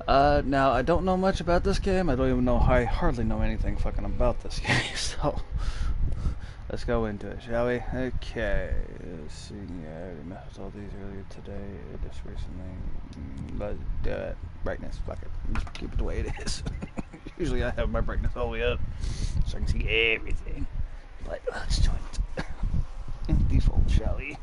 Now, I don't know much about this game. I don't even know, I hardly know anything fucking about this game, so let's go into it, shall we? Okay, let's see, yeah, I already messed with all these earlier today, just recently, let's do it. Brightness, fuck it, just keep it the way it is. Usually I have my brightness all the way up, so I can see everything, but let's do it. Default, shall we?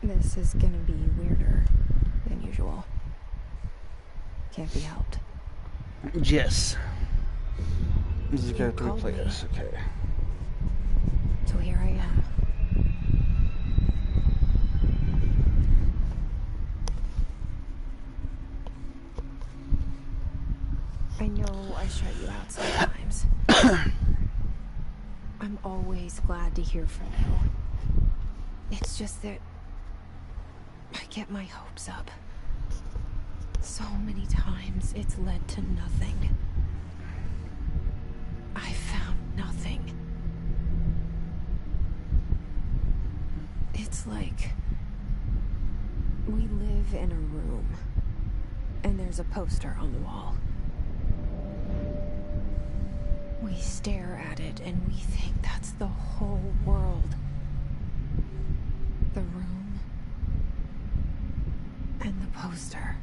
This is gonna be weirder than usual. Can't be helped. Yes. This is character replay. Yes, okay. So here I am. I know I shut you out sometimes. I'm always glad to hear from you. It's just that I get my hopes up. So many times it's led to nothing. I found nothing. It's like we live in a room and there's a poster on the wall. We stare at it and we think that's the whole world. The room and the poster.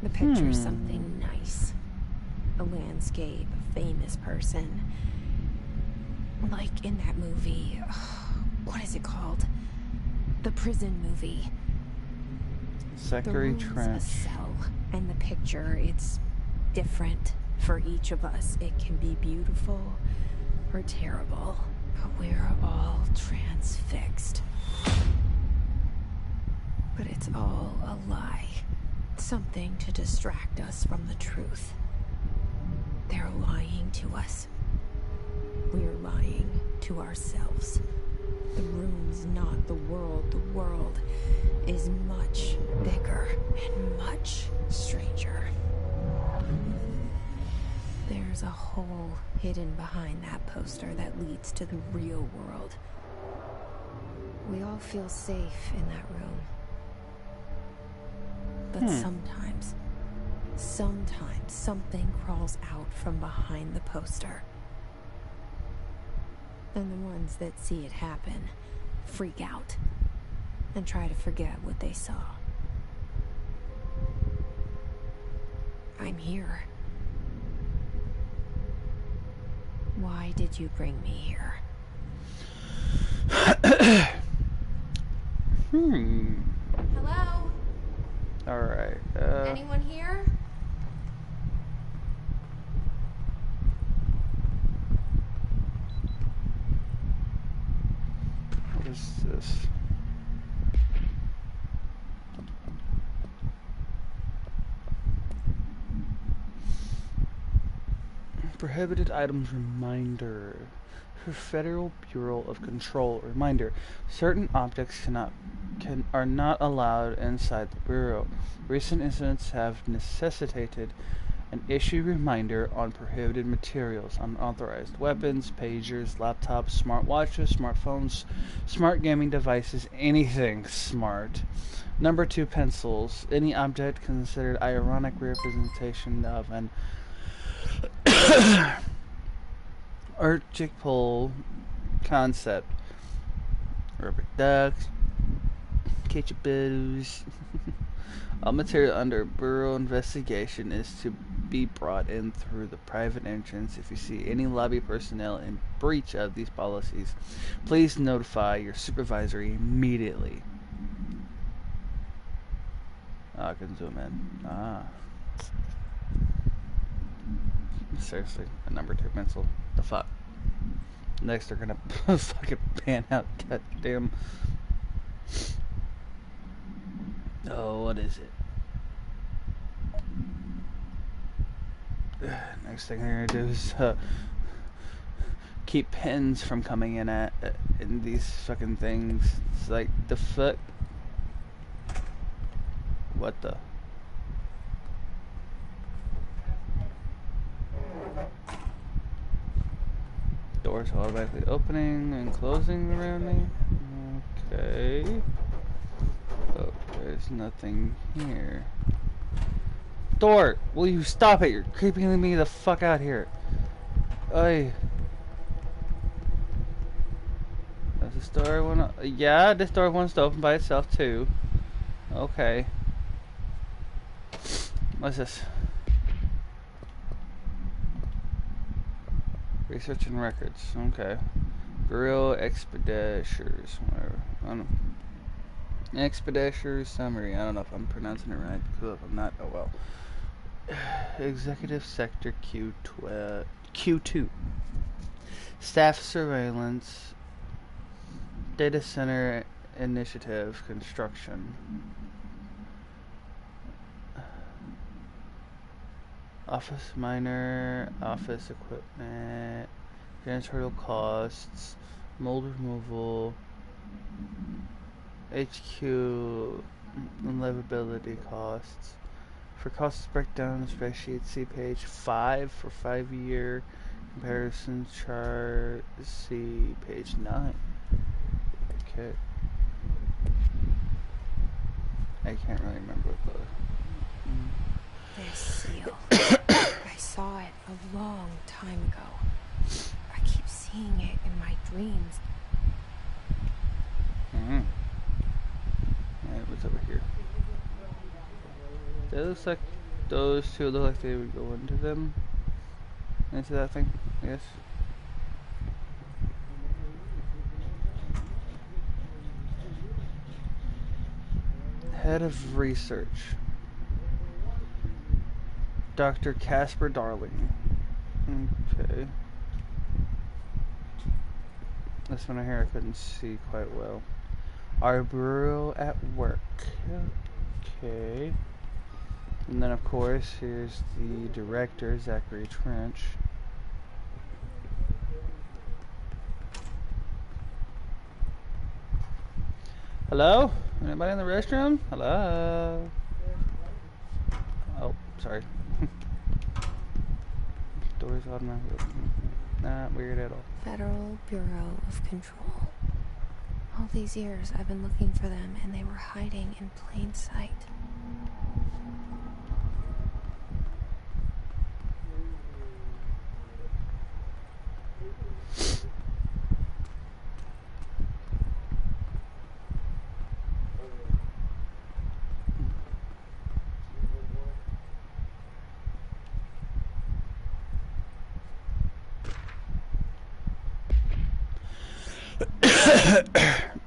The picture's something nice. A landscape, a famous person. Like in that movie, what is it called? The prison movie. Zachary Trench. A cell, and the picture, it's different for each of us. It can be beautiful or terrible, but we're all transfixed. But it's all a lie. Something to distract us from the truth. They're lying to us. We're lying to ourselves. The room's not the world. The world is much bigger and much stranger. There's a hole hidden behind that poster that leads to the real world. We all feel safe in that room. But sometimes something crawls out from behind the poster. And the ones that see it happen freak out and try to forget what they saw. I'm here. Why did you bring me here? Hello? Alright, Anyone here? what is this? Prohibited items reminder. Federal Bureau of Control reminder. Certain objects are not allowed inside the Bureau. Recent incidents have necessitated an issue reminder on prohibited materials, unauthorized weapons, pagers, laptops, smartwatches, smartphones, smart gaming devices, anything smart. Number 2, pencils. Any object considered ironic representation of an archetypal concept. Rubber ducks, ketchup bottles. All material under Bureau investigation is to be brought in through the private entrance. If you see any lobby personnel in breach of these policies, please notify your supervisor immediately. I can zoom in. Seriously, a number 2 pencil. The fuck? Next they're gonna fucking pan out goddamn Oh, what is it? Next thing I'm gonna do is keep pins from coming in in these fucking things. It's like the fuck. What the? Doors automatically opening and closing around me. Okay. Oh, there's nothing here. Door! Will you stop it? You're creeping me the fuck out here. Does this door wanna... Yeah, this door wants to open by itself too. Okay. What's this? Research and records. Okay. Bureau Expeditures. Whatever. I don't know. Expeditures summary. I don't know if I'm pronouncing it right. Cool. If I'm not, oh well. Executive Sector Q2. Staff surveillance. Data center initiative construction. Office miner, office equipment, janitorial costs, mold removal, HQ livability costs. For cost breakdown spreadsheet, see page 5 for 5-year comparison chart. See page 9. Okay. I can't really remember what the... This seal. I saw it a long time ago. I keep seeing it in my dreams. Alright, what's over here? That looks like those two look like they would go into them. Into that thing, I guess. Head of research. Dr. Casper Darling. Okay. This one here I couldn't see quite well. Our bureau at work. Okay. And then of course here's the director, Zachary Trench. Hello? Anybody in the restroom? Hello? Oh, sorry. Doors automatically. Not weird at all. Federal Bureau of Control. All these years I've been looking for them and they were hiding in plain sight.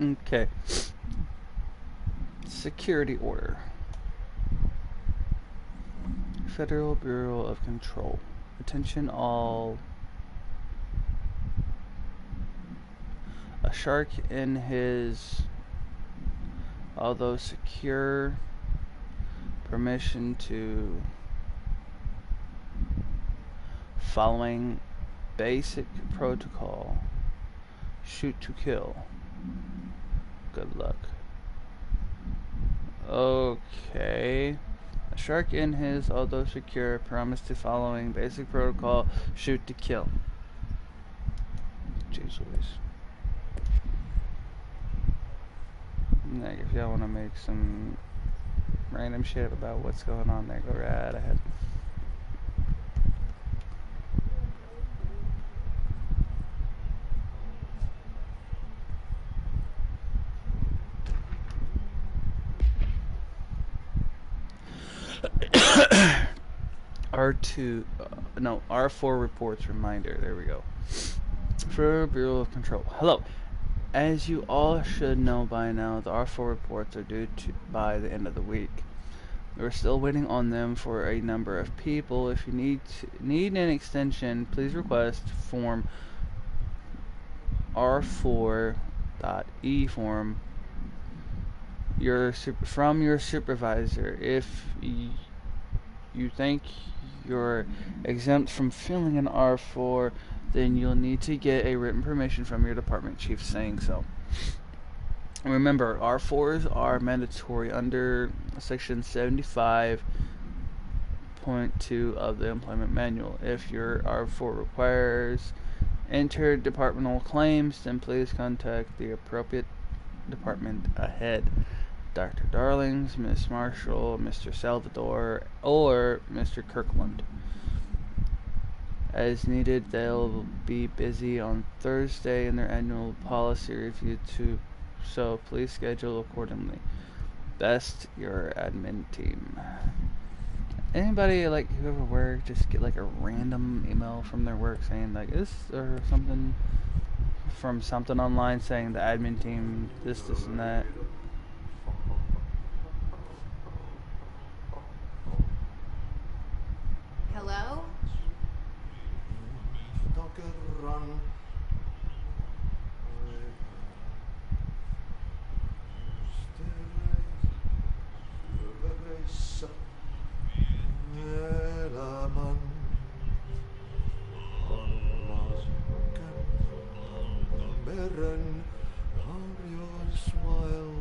Okay. Security order. Federal Bureau of Control. Attention all. A shark in his, although secure, permission to following basic protocol. Shoot to kill. Good luck. Okay. A shark in his, although secure, promise to following basic protocol. Shoot to kill. Jeez Louise. Like, if y'all want to make some random shit about what's going on there, go right ahead. R2, no, R4 reports reminder. There we go. For Bureau of Control. Hello. As you all should know by now, the R4 reports are due by the end of the week. We're still waiting on them for a number of people. If you need an extension, please request form R4.E form from your supervisor. If you think you're exempt from filling an R4, then you'll need to get a written permission from your department chief saying so. Remember, R4s are mandatory under Section 75.2 of the Employment Manual. If your R4 requires interdepartmental claims, then please contact the appropriate department ahead. Dr. Darlings, Miss Marshall, Mr. Salvador, or Mr. Kirkland. As needed, they'll be busy on Thursday in their annual policy review too, so please schedule accordingly. Best, your admin team. Anybody like who ever work just get like a random email from their work saying like this or something from something online saying the admin team this and that? Hello?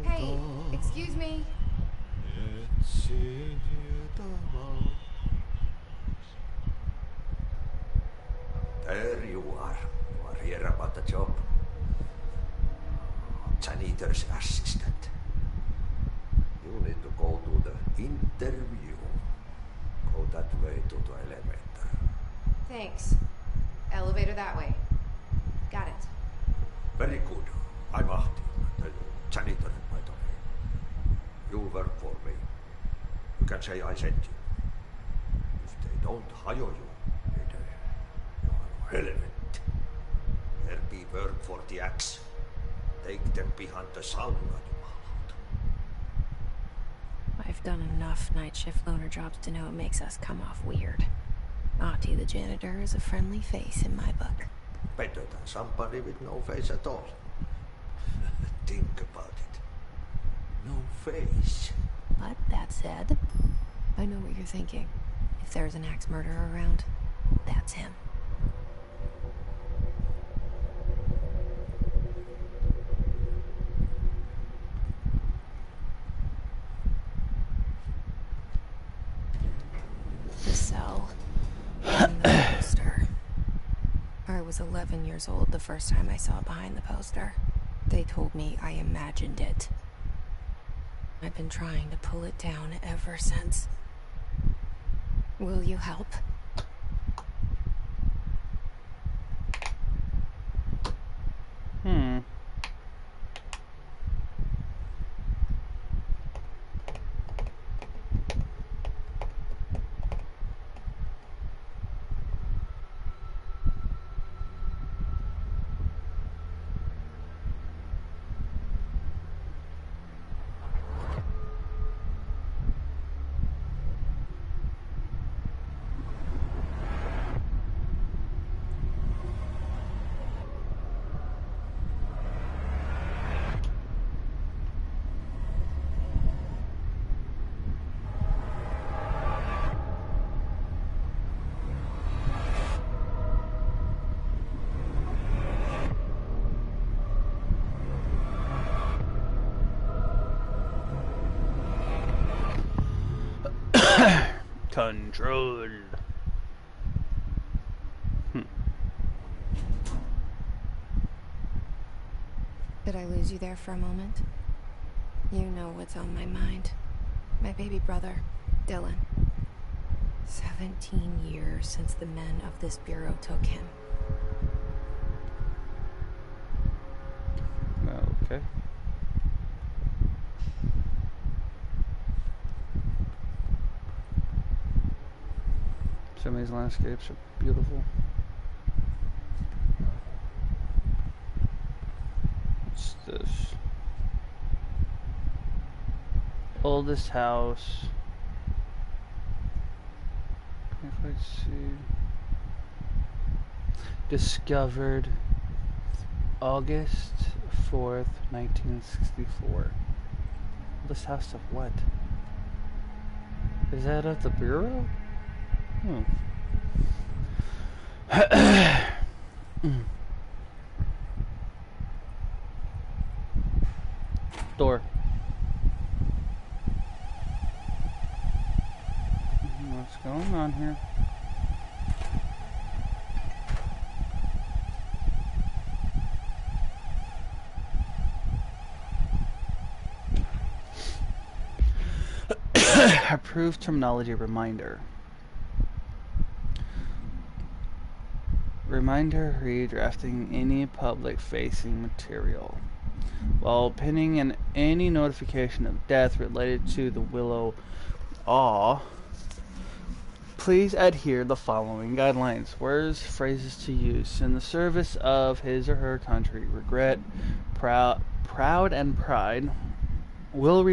Hey, excuse me. There you are. You are here about the job. Janitor's assistant. You need to go to the interview. Go that way to the elevator. Thanks. Elevator that way. Got it. Very good. I'm Ahti, the janitor, by the way. You work for me. You can say I sent you. If they don't hire you, you are relevant. There be work for the axe. Take them behind the sauna, you mahout. I've done enough night shift loner jobs to know it makes us come off weird. Ahti the janitor is a friendly face in my book. Better than somebody with no face at all. Think about it. No face. But that said, I know what you're thinking. If there's an axe murderer around, that's him. The cell. And the poster. I was 11 years old the first time I saw it behind the poster. They told me I imagined it. I've been trying to pull it down ever since. Will you help? Control. Did I lose you there for a moment? You know what's on my mind. My baby brother, Dylan. 17 years since the men of this bureau took him. Okay. Some of these landscapes are beautiful. What's this? Oldest house. Can't quite see. Discovered August 4th, 1964. This house of what? Is that at the bureau? Door. What's going on here? Approved terminology reminder. Reminder redrafting any public-facing material. While pending any notification of death related to the Willow Awe, please adhere the following guidelines. Words, phrases to use in the service of his or her country. Regret, proud and pride will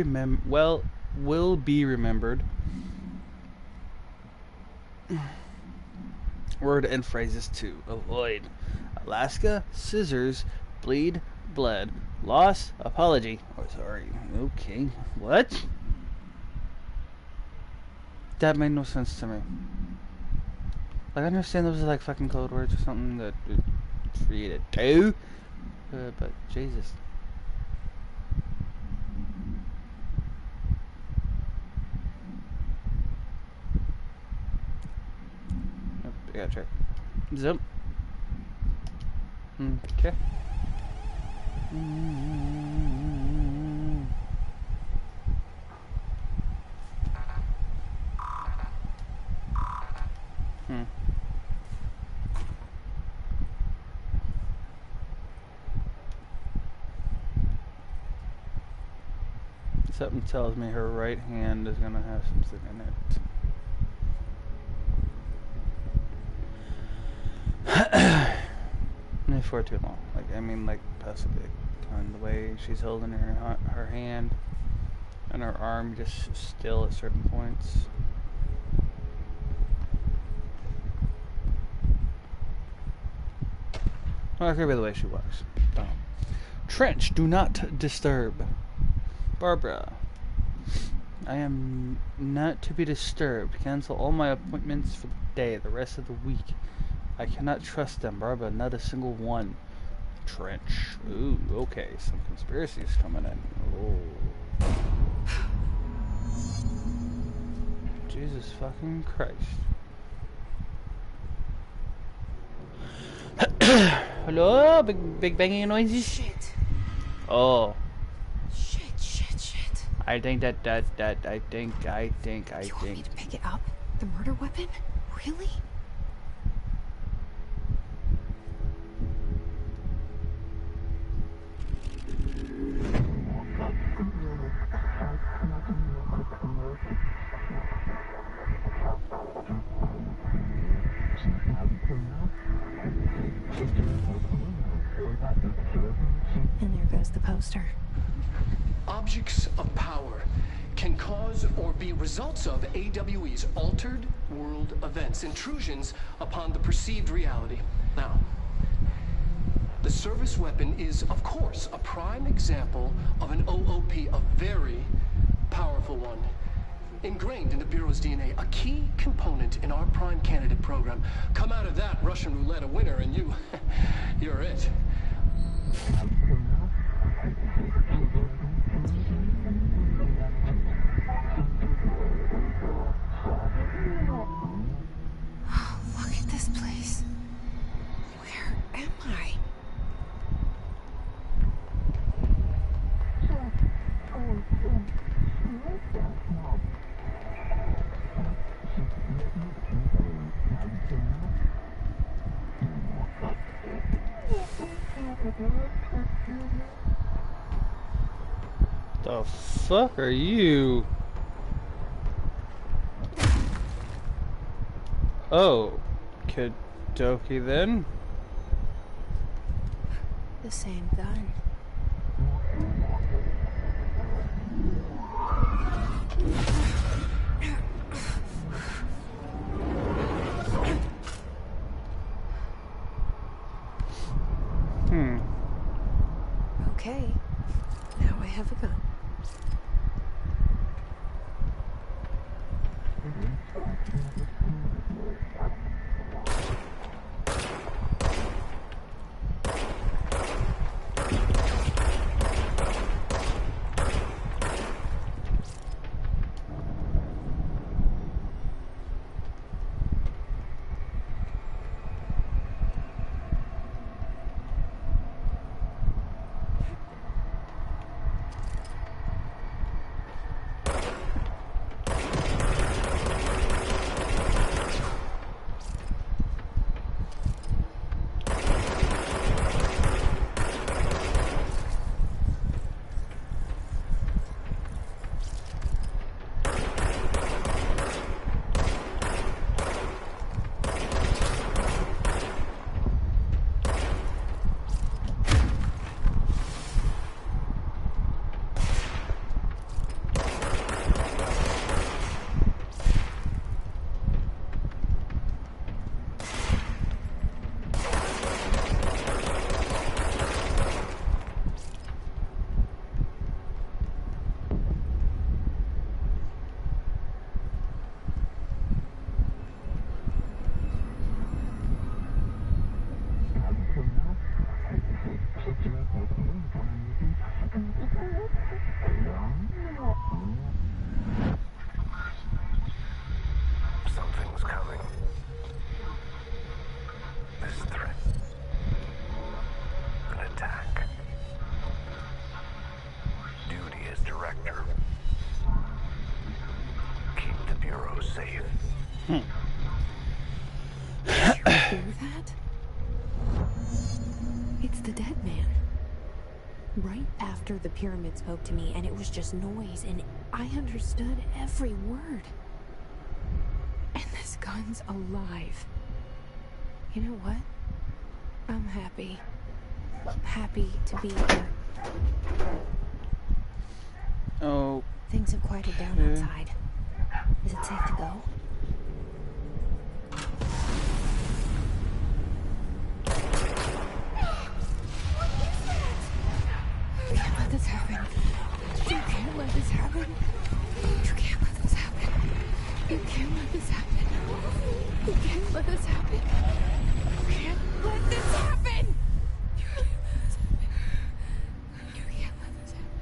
be remembered. Word and phrases to avoid. Alaska, scissors, bleed, bled, loss, apology. Oh, sorry. Okay. What? That made no sense to me. Like, I understand those are like fucking code words or something that for you to do, but Jesus. I gotta check. Zip. Okay. Something tells me her right hand is gonna have something in it. For too long. Like, I mean, like, possibly on the way she's holding her hand and her arm just still at certain points. I agree with the way she walks. Trench, do not disturb. Barbara, I am not to be disturbed. Cancel all my appointments for the day, the rest of the week. I cannot trust them, Barbara, not a single one. Trench. Ooh, okay, some conspiracies coming in. Oh. Jesus fucking Christ. Hello? Big banging noises? Shit. Oh. Shit. I think You want me to pick it up? The murder weapon? Really? And there goes the poster. Objects of power can cause or be results of AWE's altered world events, intrusions upon the perceived reality. Now, the service weapon is, of course, a prime example of an OOP, a very powerful one. Ingrained in the Bureau's DNA, a key component in our prime candidate program. Come out of that Russian roulette a winner and you're it. Oh, look at this place. Where am I? The fuck are you? Oh, Kidoki then? The same gun. Okay. Now I have a gun. Did you hear that? It's the dead man. Right after the pyramid spoke to me, and it was just noise, and I understood every word. And this gun's alive. You know what? I'm happy. Happy to be here. Oh. Things have quieted down outside. Is it safe to go? You can't let this happen. You can't let this happen. You can't let this happen. You can't let this happen. You can't let this happen. You can't let this happen. You can't let this happen. You can't let this happen.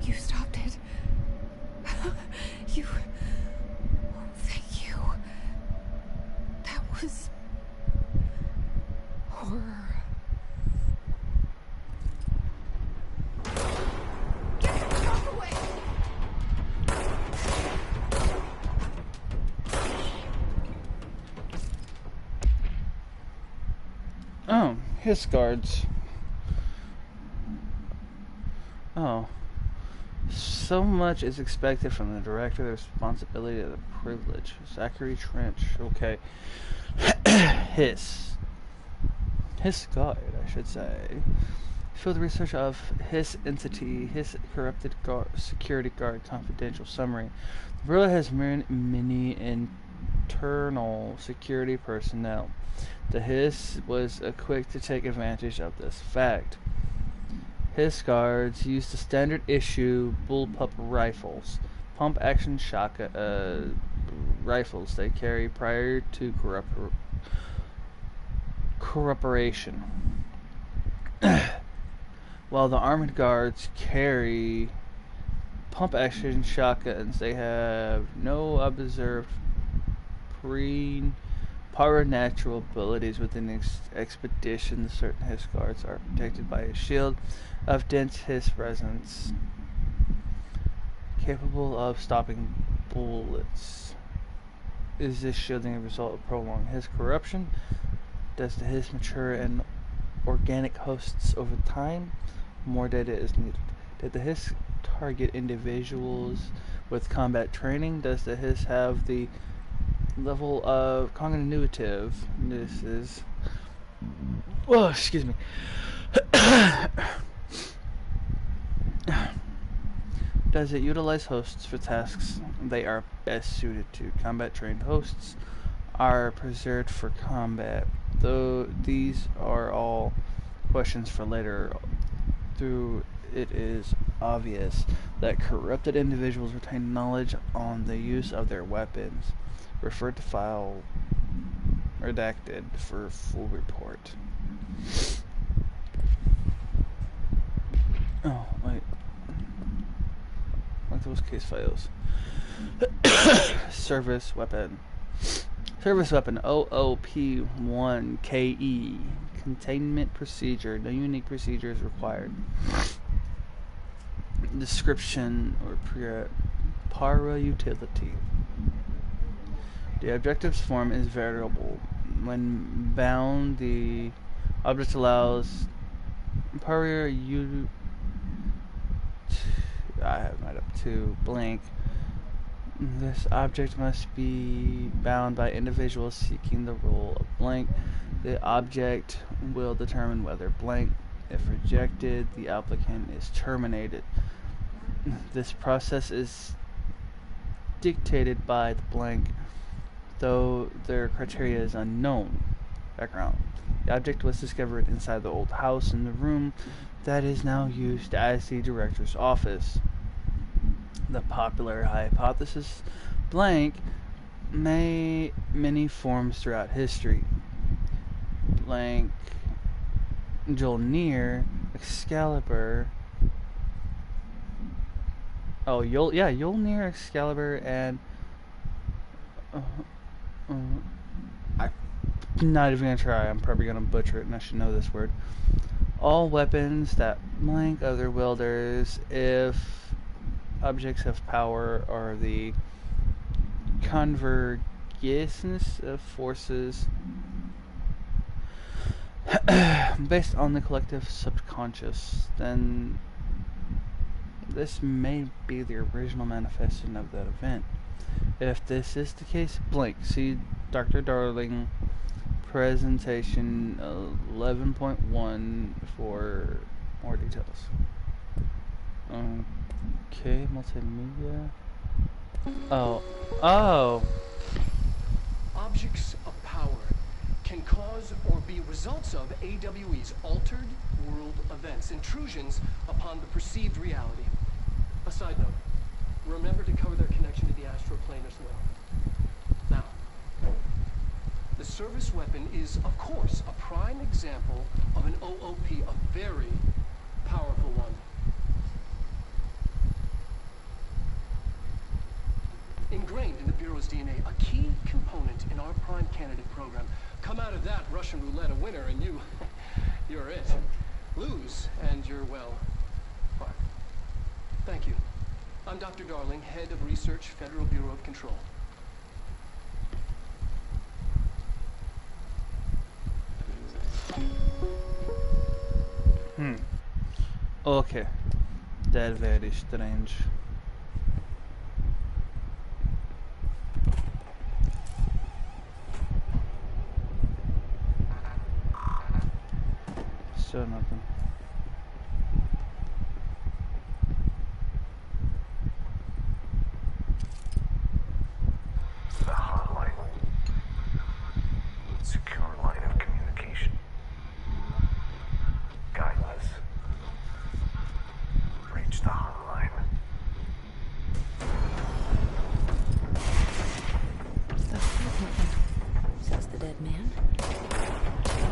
You stopped it. You... Thank you. That was... horror. Oh, his guards. Oh. So much is expected from the director, the responsibility of the privilege. Zachary Trench. Okay. His guard, I should say. Field research of his entity, his corrupted security guard confidential summary. The Bureau has many internal security personnel. The Hiss was quick to take advantage of this fact. Hiss guards used the standard issue bullpup rifles, pump action shotgun rifles they carry prior to corroboration. While the armored guards carry pump action shotguns, they have no observed supernatural abilities within expedition. Certain Hiss guards are protected by a shield of dense Hiss presence, capable of stopping bullets. Is this shielding a result of prolonged Hiss corruption? Does the Hiss mature in organic hosts over time? More data is needed. Did the Hiss target individuals with combat training? Does the Hiss have the level of cognitive? This is... Oh, excuse me. Does it utilize hosts for tasks they are best suited to? Combat trained hosts are preserved for combat, though these are all questions for later. Through it is obvious that corrupted individuals retain knowledge on the use of their weapons. Refer to file redacted for full report. Oh, wait. Like those case files. Service weapon. Service weapon OOP1KE. Containment procedure. No unique procedure is required. Description or para utility. The objective's form is variable. When bound, the object allows para I have made up to blank. This object must be bound by individuals seeking the role of blank. The object will determine whether blank. If rejected, the applicant is terminated. This process is dictated by the blank, though their criteria is unknown. Background. The object was discovered inside the old house in the room that is now used as the director's office. The popular hypothesis blank may many forms throughout history. Blank Jolnir, Excalibur. Oh, Jolnir, Excalibur, and I'm not even gonna try. I'm probably gonna butcher it, and I should know this word. All weapons that blank other wielders, if objects of power, are the convergence of forces based on the collective subconscious, then this may be the original manifestation of that event. If this is the case, blank. See Dr. Darling presentation 11.1 for more details. Okay, multimedia. Oh. Objects of power can cause or be results of AWE's altered world events, intrusions upon the perceived reality. A side note, remember to cover their connection to the astral plane as well. Now, the service weapon is, of course, a prime example of an OOP, a very powerful one. Ingrained in the Bureau's DNA, a key component in our prime candidate program. Come out of that Russian roulette a winner and you're it. Lose and you're, well, fucked. Thank you. I'm Dr. Darling, Head of Research, Federal Bureau of Control. Okay. That very strange. So nothing. The hotline. Secure line of communication. Guideless. Reach the hotline. Stuff equipment, says the dead man.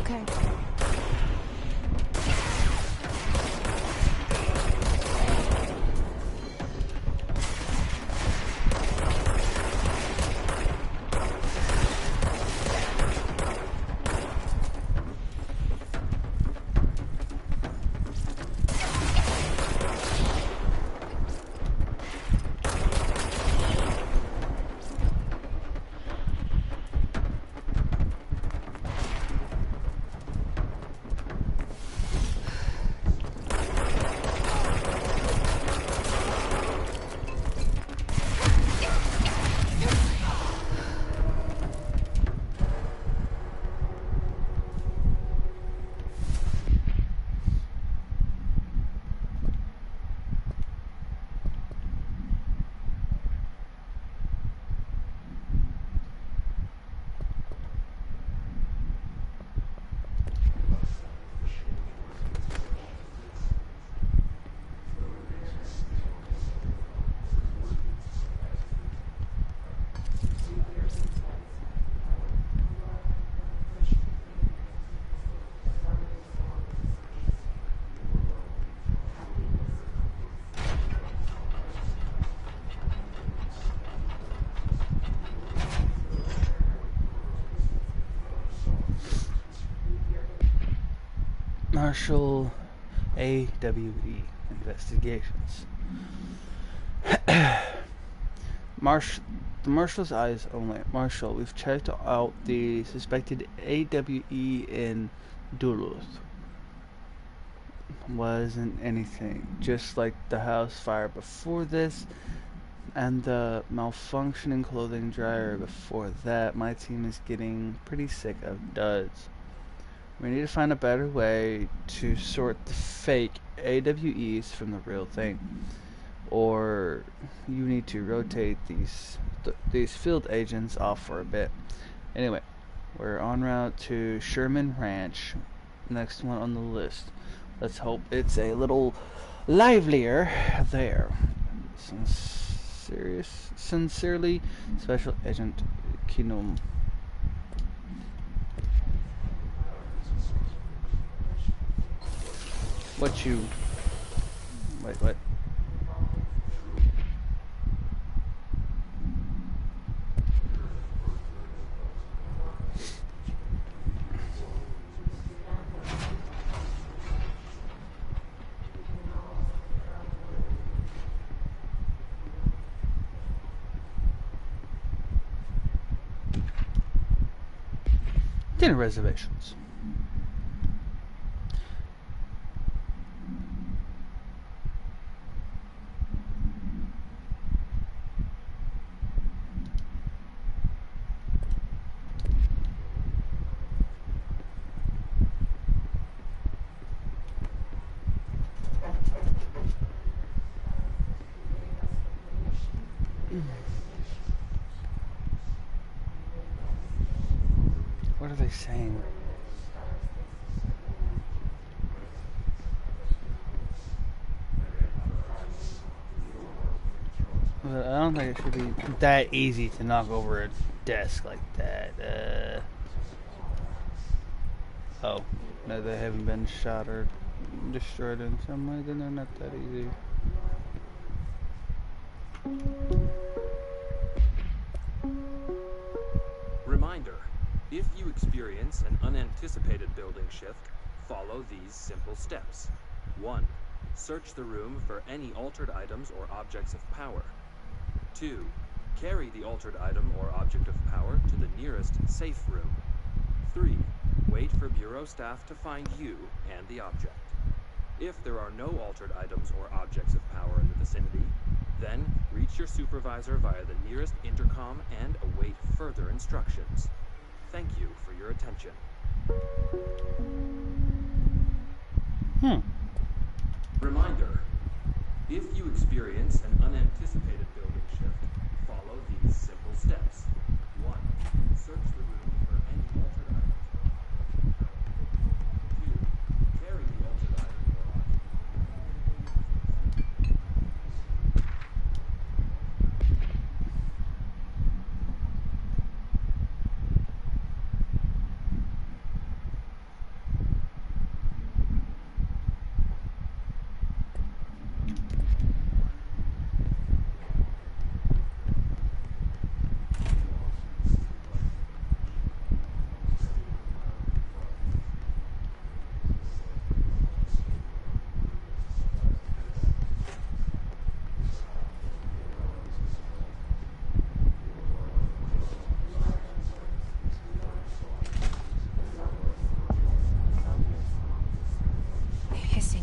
Okay. Marshall AWE investigations. The Marshal's eyes only. Marshall, we've checked out the suspected AWE in Duluth. Wasn't anything. Just like the house fire before this, and the malfunctioning clothing dryer before that, my team is getting pretty sick of duds. We need to find a better way to sort the fake AWEs from the real thing. Or you need to rotate these field agents off for a bit. Anyway, we're en route to Sherman Ranch. Next one on the list. Let's hope it's a little livelier there. Sincerely, Special Agent Kinum. What? Any reservations? What are they saying? I don't think it should be that easy to knock over a desk like that. Oh, no, they haven't been shot or destroyed in some way, then they're not that easy. Reminder, if you experience an unanticipated building shift, follow these simple steps. 1. Search the room for any altered items or objects of power. 2. Carry the altered item or object of power to the nearest safe room. 3. Wait for Bureau staff to find you and the object. If there are no altered items or objects of power in the vicinity, then reach your supervisor via the nearest intercom and await further instructions. Thank you for your attention. Reminder, if you experience an unanticipated building shift, follow these simple steps. 1. Search the room for any altered items or objects of power. 2. Carry the altered item or object.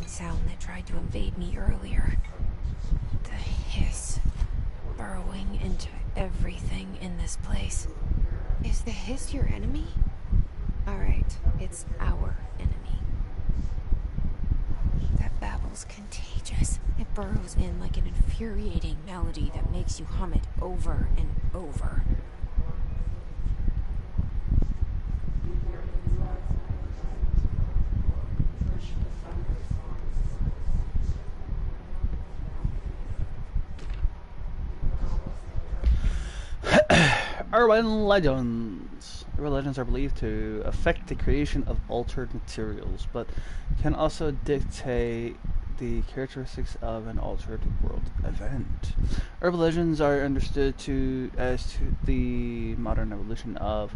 Sound that tried to invade me earlier. The hiss burrowing into everything in this place. Is the hiss your enemy? Alright, it's our enemy. That babble's contagious. It burrows in like an infuriating melody that makes you hum it over and over. Urban legends. Urban legends are believed to affect the creation of altered materials, but can also dictate the characteristics of an altered world event. Urban legends are understood as the modern evolution of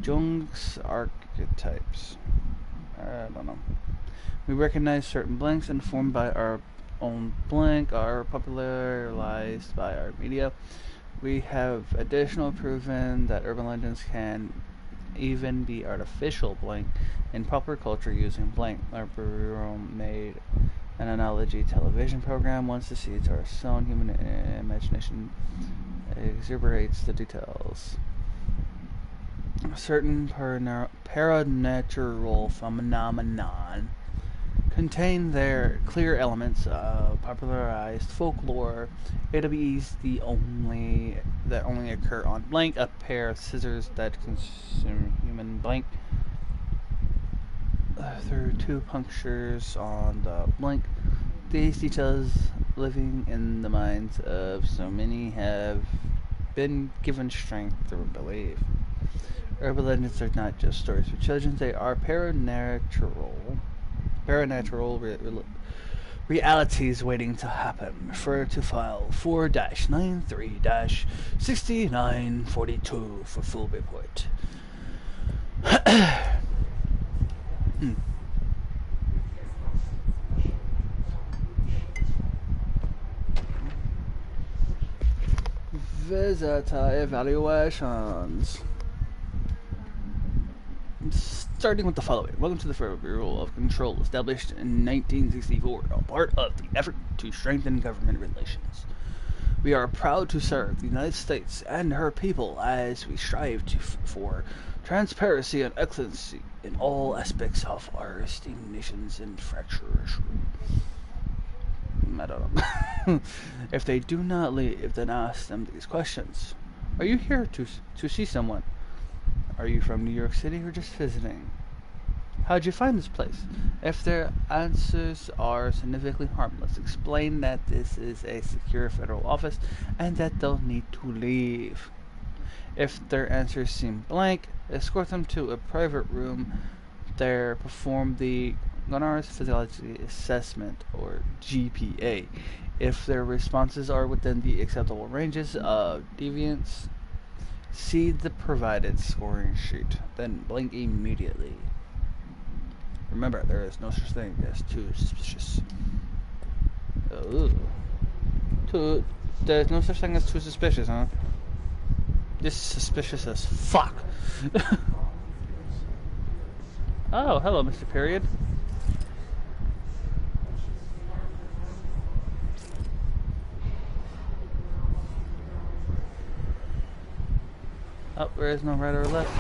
Jung's archetypes. I don't know. We recognize certain blanks informed by our own blank, are popularized by our media. We have additional proven that urban legends can even be artificial blank in popular culture using blank. Our bureau made an analogy television program once the seeds are sown. Human imagination exuberates the details. Certain paranatural phenomenon contain their clear elements of popularized folklore. AWEs that only occur on blank, a pair of scissors that consume human blank through 2 punctures on the blank. These details living in the minds of so many have been given strength to believe. Urban legends are not just stories for children, they are paranatural realities waiting to happen. Refer to file 4-93-6942 for full report. Visitor evaluations. Starting with the following. Welcome to the Federal Bureau of Control, established in 1964, a part of the effort to strengthen government relations. We are proud to serve the United States and her people as we strive for transparency and excellency in all aspects of our esteemed nation's infrastructure. I don't know. If they do not leave, then ask them these questions. Are you here to see someone? Are you from New York City or just visiting? How'd you find this place? If their answers are significantly harmless, explain that this is a secure federal office and that they'll need to leave. If their answers seem blank, escort them to a private room. There, perform the Gunnar's Physiology Assessment, or GPA. If their responses are within the acceptable ranges of deviance, see the provided scoring sheet, then blink immediately. Remember, there is no such thing as too suspicious. There's no such thing as too suspicious, huh? This is suspicious as fuck. Oh, hello, Mr. Period. Oh, there is no right or left.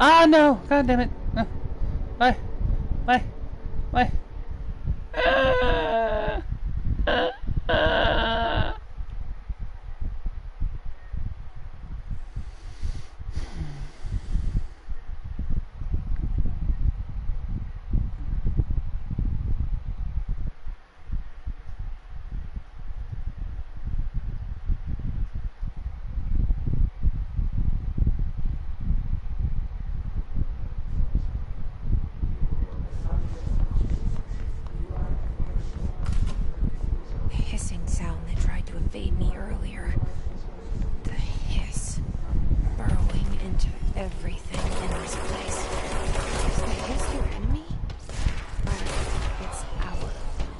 Ah, no! God damn it! Why? Why? Why? Ah! Ah! Ah! The hissing sound that tried to invade me earlier. The hiss burrowing into everything in this place. Is the hiss your enemy? Or it's our enemy?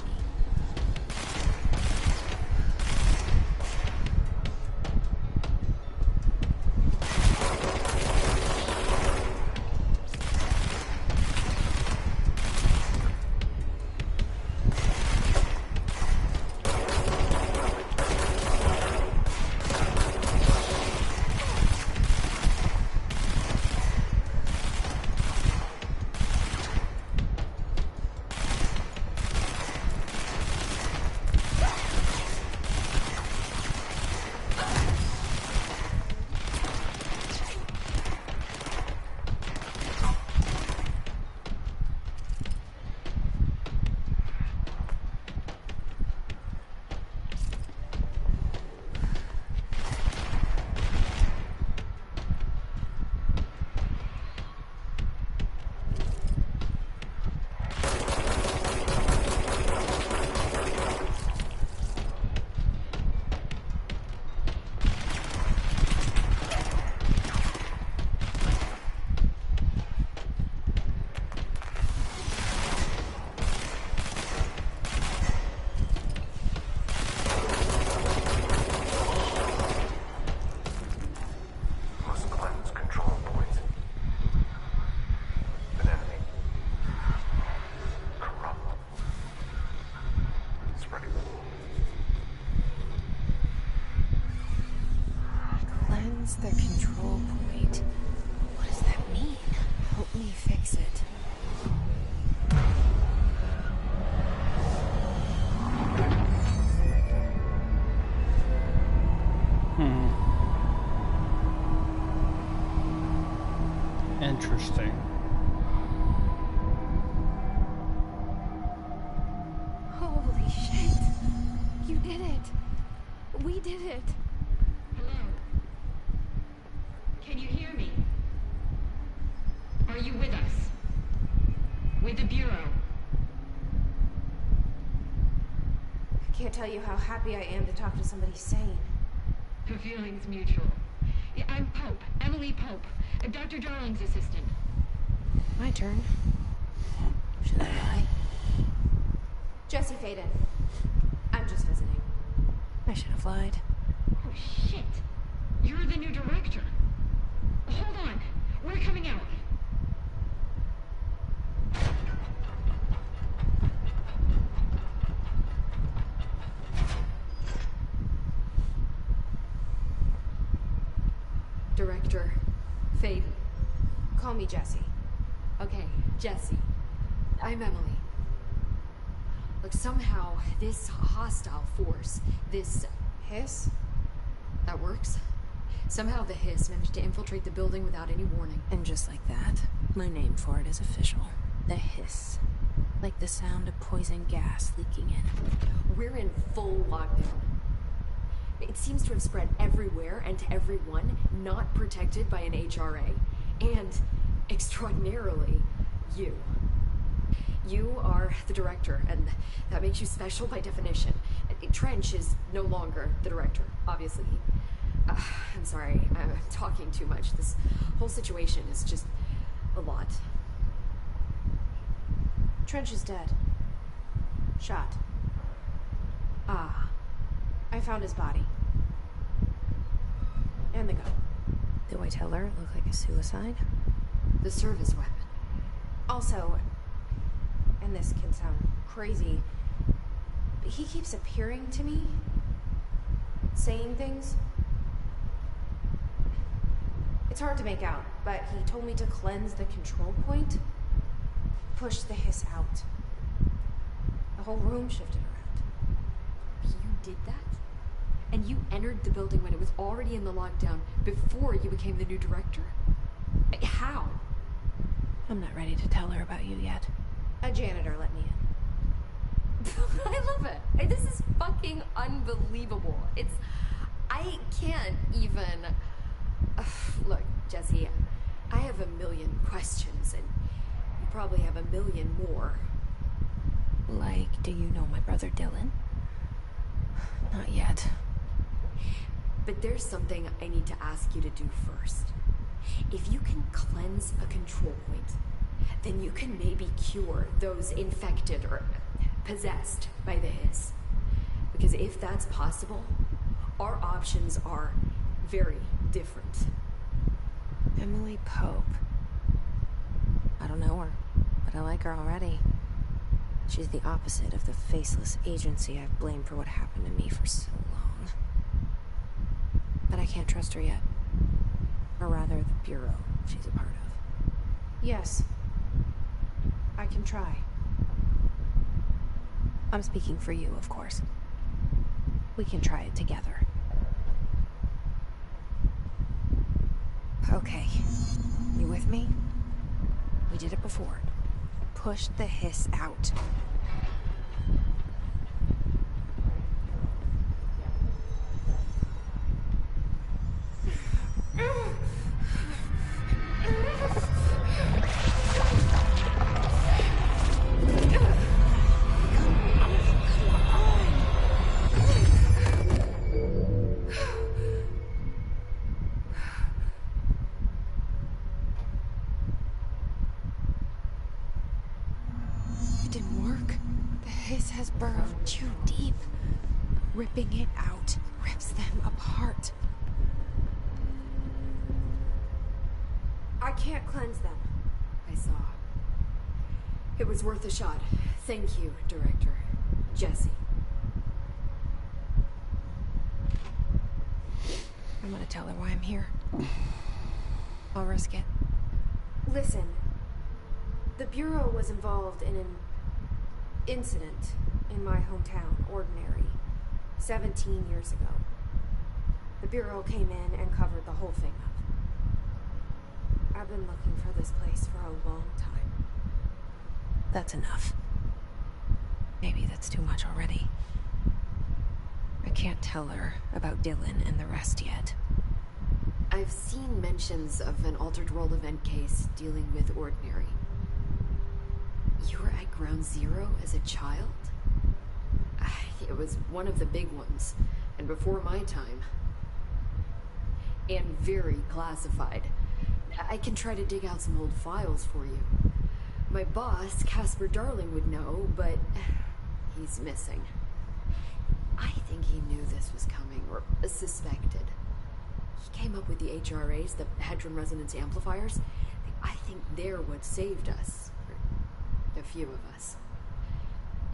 Must cleanse control points. An enemy. Corrupt. Spreading. Cleanse the control point. What does that mean? Help me fix it. Interesting. Holy shit! You did it! We did it! Can you hear me? Are you with us? With the Bureau? I can't tell you how happy I am to talk to somebody sane. The feeling's mutual. Yeah, I'm Pope, Emily Pope, Dr. Darling's assistant. My turn. Should I lie? Jesse Faden. I'm just visiting. I should have lied. Oh, shit. You're the new director. Hold on. We're coming out. Director Faden. Call me Jesse. Okay, Jesse. I'm Emily. Look, somehow this hostile force, this Hiss? that works. Somehow the hiss managed to infiltrate the building without any warning. And just like that, my name for it is official. The hiss. Like the sound of poison gas leaking in. We're in full lockdown. It seems to have spread everywhere and to everyone not protected by an HRA. And, extraordinarily, you. You are the director, and that makes you special by definition. Trench is no longer the director, obviously. I'm sorry, I'm talking too much. This whole situation is just a lot. Trench is dead. Shot. Ah, I found his body. And the gun. Do I tell her it looked like a suicide? the service weapon. Also, and this can sound crazy, but he keeps appearing to me, saying things. It's hard to make out, but he told me to cleanse the control point, push the hiss out. The whole room shifted around. You did that? And you entered the building when it was already in the lockdown before you became the new director? How? I'm not ready to tell her about you yet. A janitor let me in. I love it. This is fucking unbelievable. I can't even... Look, Jesse, I have a million questions, and you probably have a million more. Like, do you know my brother Dylan? Not yet. But there's something I need to ask you to do first. If you can cleanse a control point, then you can maybe cure those infected or possessed by the hiss. Because if that's possible, our options are very different. Emily Pope. I don't know her, but I like her already. She's the opposite of the faceless agency I've blamed for what happened to me for so long. But I can't trust her yet. Or rather, the Bureau she's a part of. Yes. I can try. I'm speaking for you, of course. We can try it together. Okay. You with me? We did it before. Push the hiss out. Burrowed too deep. Ripping it out rips them apart. I can't cleanse them. I saw. It was worth a shot. Thank you, Director. Jesse. I'm gonna tell her why I'm here. I'll risk it. Listen. The Bureau was involved in an incident in my hometown, Ordinary, 17 years ago. The Bureau came in and covered the whole thing up. I've been looking for this place for a long time. That's enough. Maybe that's too much already. I can't tell her about Dylan and the rest yet. I've seen mentions of an Altered World event case dealing with Ordinary. You were at Ground Zero as a child? It was one of the big ones, and before my time. And very classified. I can try to dig out some old files for you. My boss, Casper Darling, would know, but he's missing. I think he knew this was coming, or suspected. He came up with the HRAs, the Hadron Resonance Amplifiers. I think they're what saved us. Or a few of us.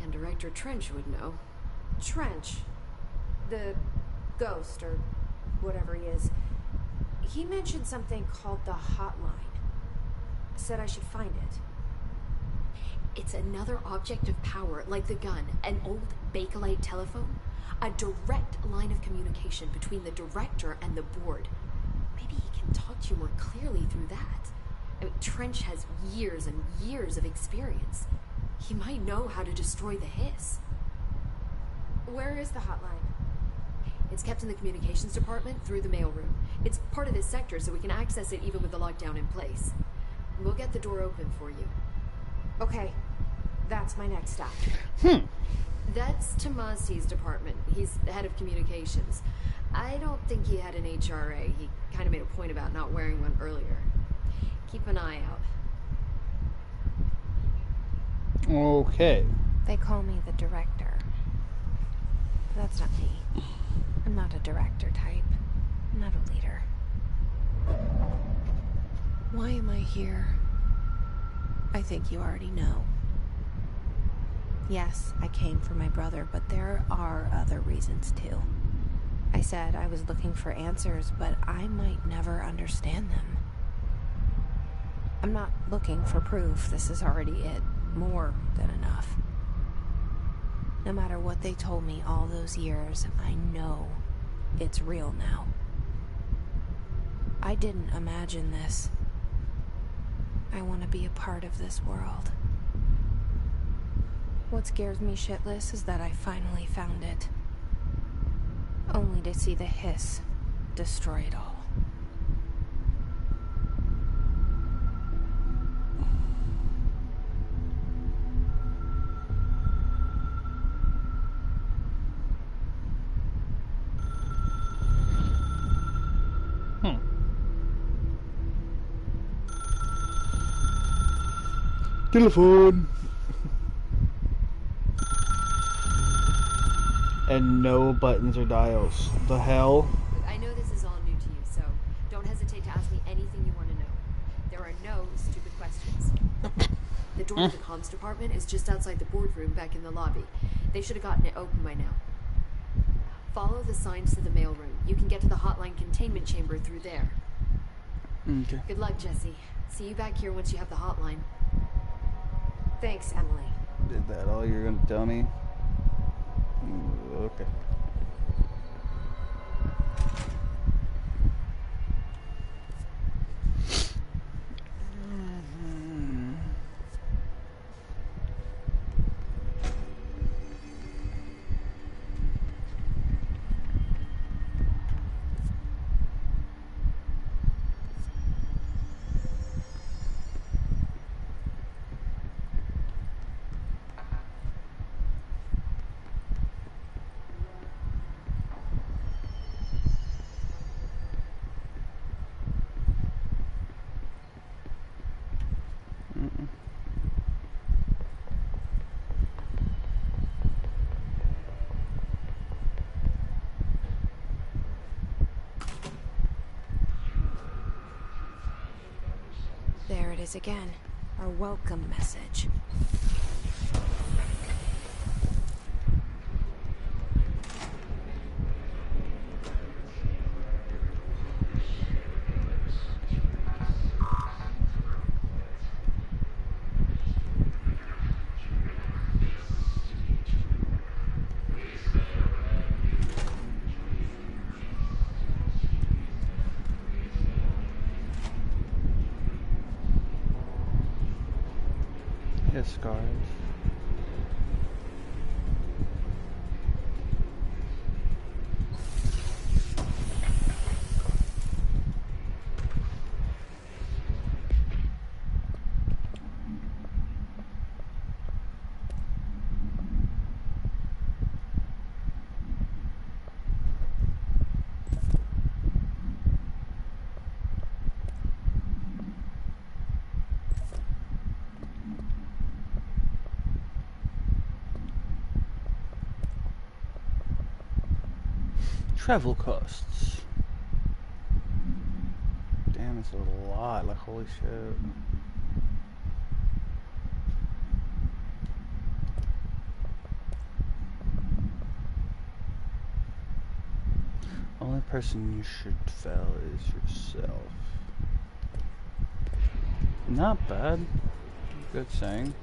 And Director Trench would know. Trench. The ghost, or whatever he is. He mentioned something called the Hotline. Said I should find it. It's another object of power, like the gun, an old Bakelite telephone. A direct line of communication between the director and the board. Maybe he can talk to you more clearly through that. I mean, Trench has years and years of experience. He might know how to destroy the hiss. Where is the hotline? It's kept in the communications department through the mailroom. It's part of this sector, so we can access it even with the lockdown in place. We'll get the door open for you. Okay, that's my next stop. That's Tomasi's department. He's the head of communications. I don't think he had an HRA. He kind of made a point about not wearing one earlier. Keep an eye out. Okay. They call me the director. That's not me. I'm not a director type. I'm not a leader. Why am I here? I think you already know. Yes, I came for my brother, but there are other reasons too. I said I was looking for answers, but I might never understand them. I'm not looking for proof. This is already it. More than enough. No matter what they told me all those years, I know it's real now. I didn't imagine this. I want to be a part of this world. What scares me shitless is that I finally found it. Only to see the hiss destroy it all. Telephone. And no buttons or dials. The hell? I know this is all new to you, so don't hesitate to ask me anything you want to know. There are no stupid questions. The door to the comms department is just outside the boardroom back in the lobby. They should have gotten it open by now. Follow the signs to the mailroom. You can get to the hotline containment chamber through there. Okay. Good luck, Jesse. See you back here once you have the hotline. Thanks, Emily. Is that all you're gonna tell me? Okay. There it is again. Our welcome message. His scars. Travel costs. Damn, it's a lot. Like, holy shit. Only person you should fail is yourself. Not bad. Good saying.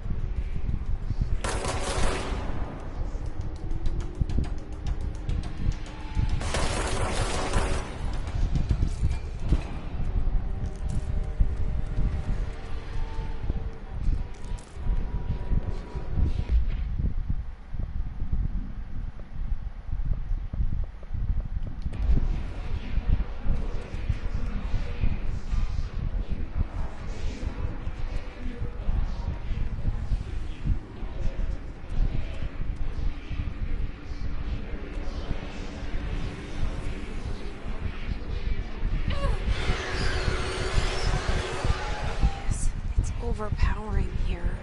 Overpowering here.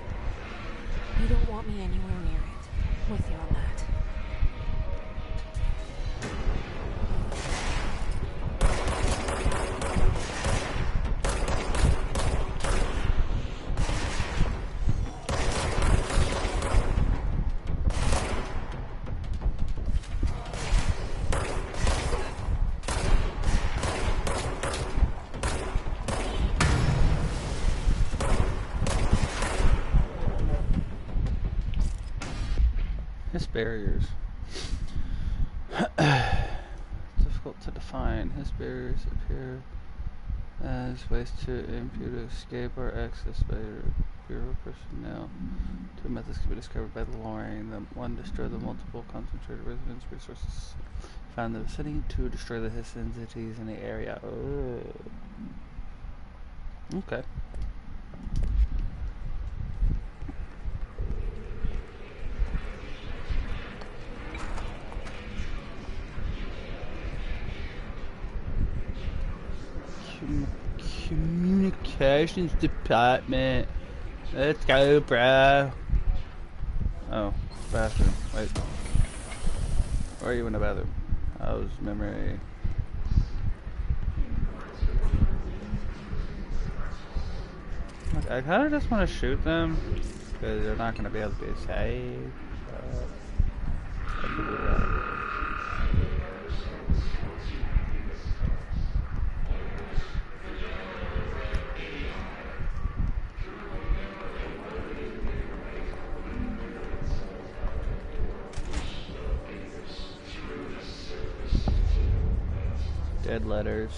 You don't want me anywhere near it. With you on that. His barriers. Difficult to define. His barriers appear as ways to impede escape or access by Bureau personnel. Two methods can be discovered by lowering them. One, destroy the multiple concentrated residence resources found in the vicinity. Two, destroy the his entities in the area. Okay. Communications department. Let's go, bro. Oh, bathroom. Wait. Where are you in the bathroom? How's memory? Look, I kind of just want to shoot them because they're not going to be able to be saved. I could do that. Dead letters.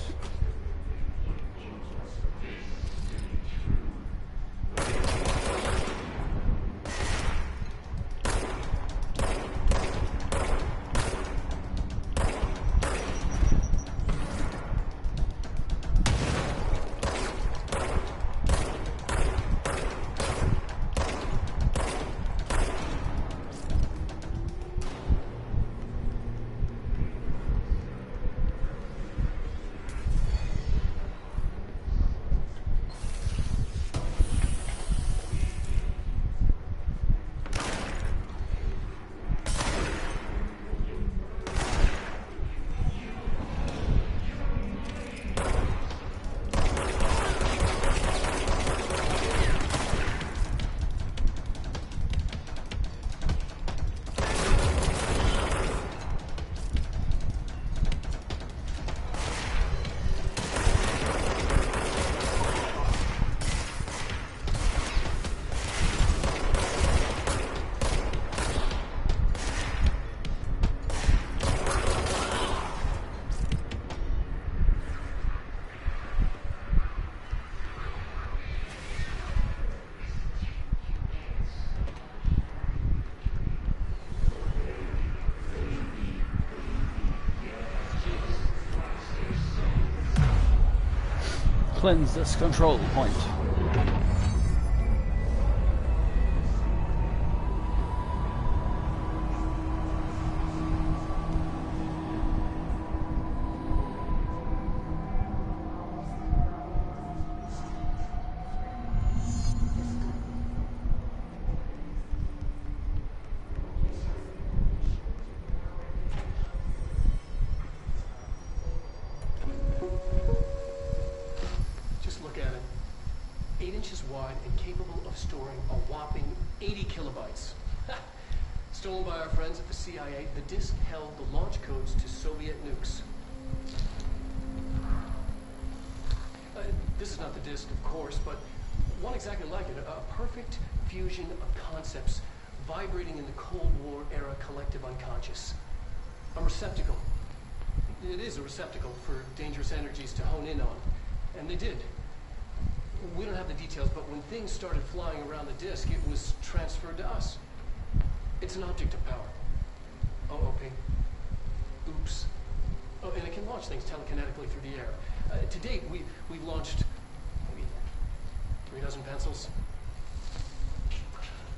Cleanse this control point. wide and capable of storing a whopping 80 kilobytes. Stolen by our friends at the CIA, the disk held the launch codes to Soviet nukes. This is not the disk, of course, but one exactly like it. A perfect fusion of concepts vibrating in the Cold War era collective unconscious. A receptacle. It is a receptacle for dangerous energies to hone in on. And they did. We don't have the details, but when things started flying around the disk, it was transferred to us. It's an object of power. Oh, okay. Oops. Oh, and it can launch things telekinetically through the air. To date, we've launched maybe 3 dozen pencils.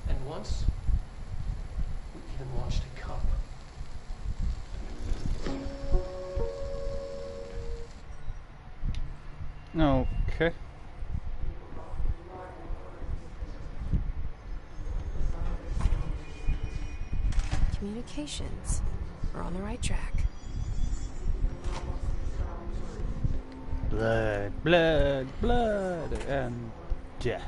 And once, we even launched a cup. Okay. Communications. We're on the right track. Blood, blood, blood, and death.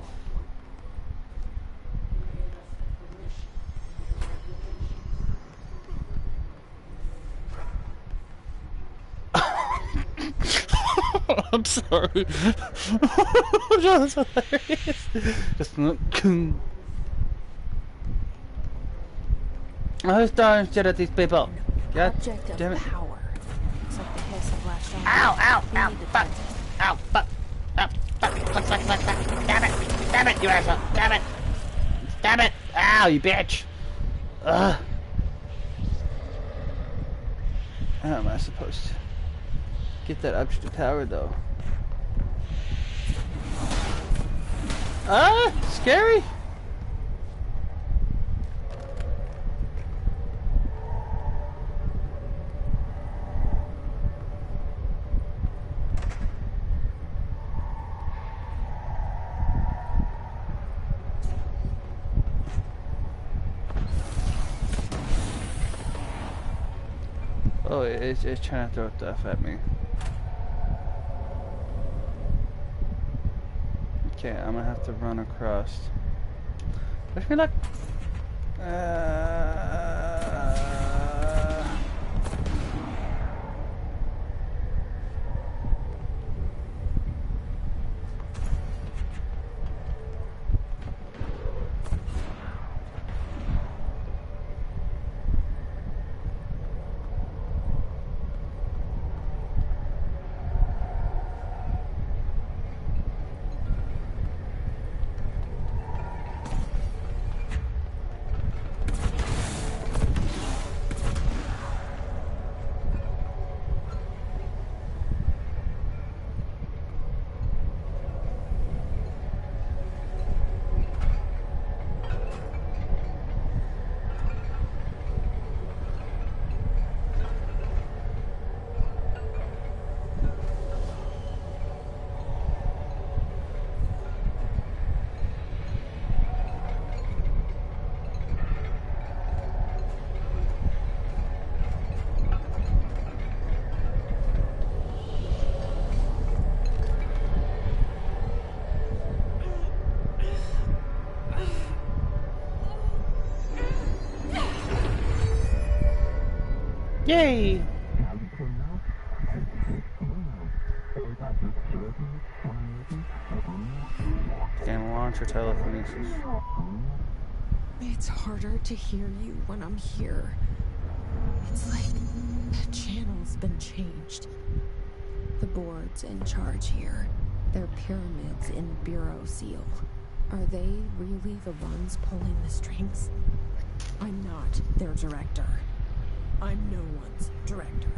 I'm sorry. I'm sure that's hilarious. Just look. Who's throwing shit at these people? God Object of damn it. power. It's like the hiss of last shot. Ow, We ow, need to fuck. find it. Ow, fuck. Ow, fuck. Damn it. Damn it, you asshole. Damn it. Damn it. Ow, you bitch. Ugh. How am I supposed to get that object of power, though? Scary. Oh, it's trying to throw stuff at me. Okay, I'm gonna have to run across. Wish me luck. Yay! Can launch or telekinesis. It's harder to hear you when I'm here. It's like the channel's been changed. The board's in charge here. They're pyramids in Bureau Seal. Are they really the ones pulling the strings? I'm not their director. I'm no one's director.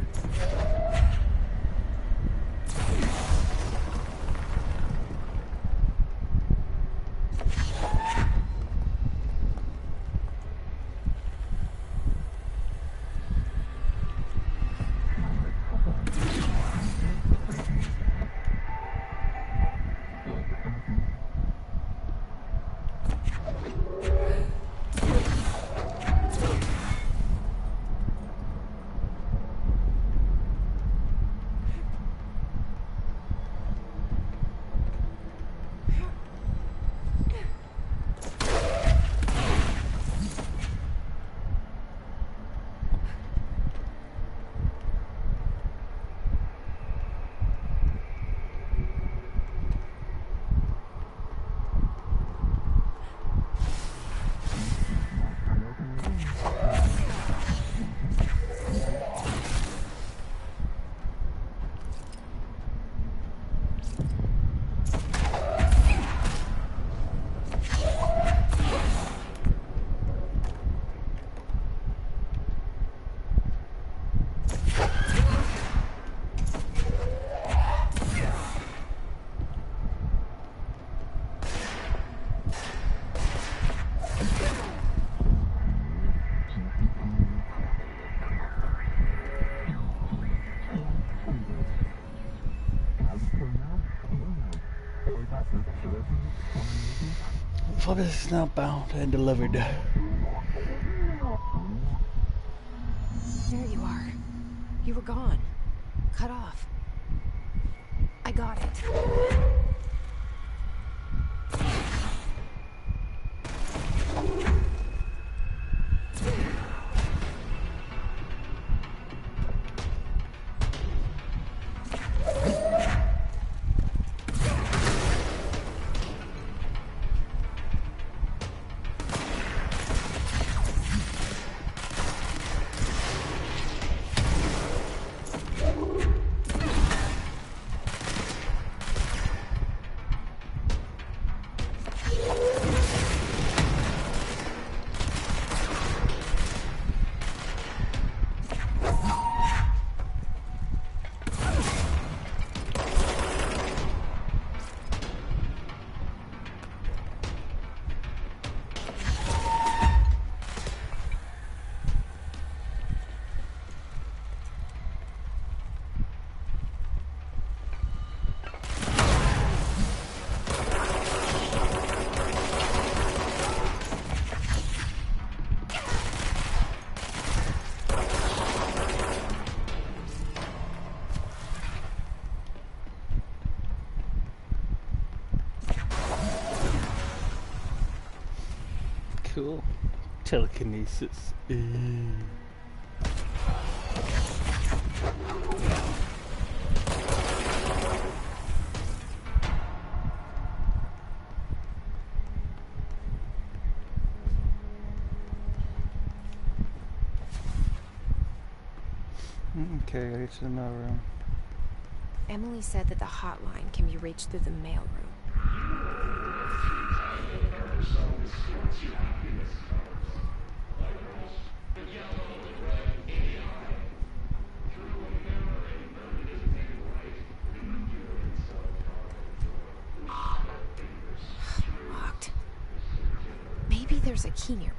Focus is now bound and delivered. There you are. You were gone. Cut off. I got it. Cool. Telekinesis. Okay, reach the mail room. Emily said that the hotline can be reached through the mailroom. Locked. Maybe there's a key nearby.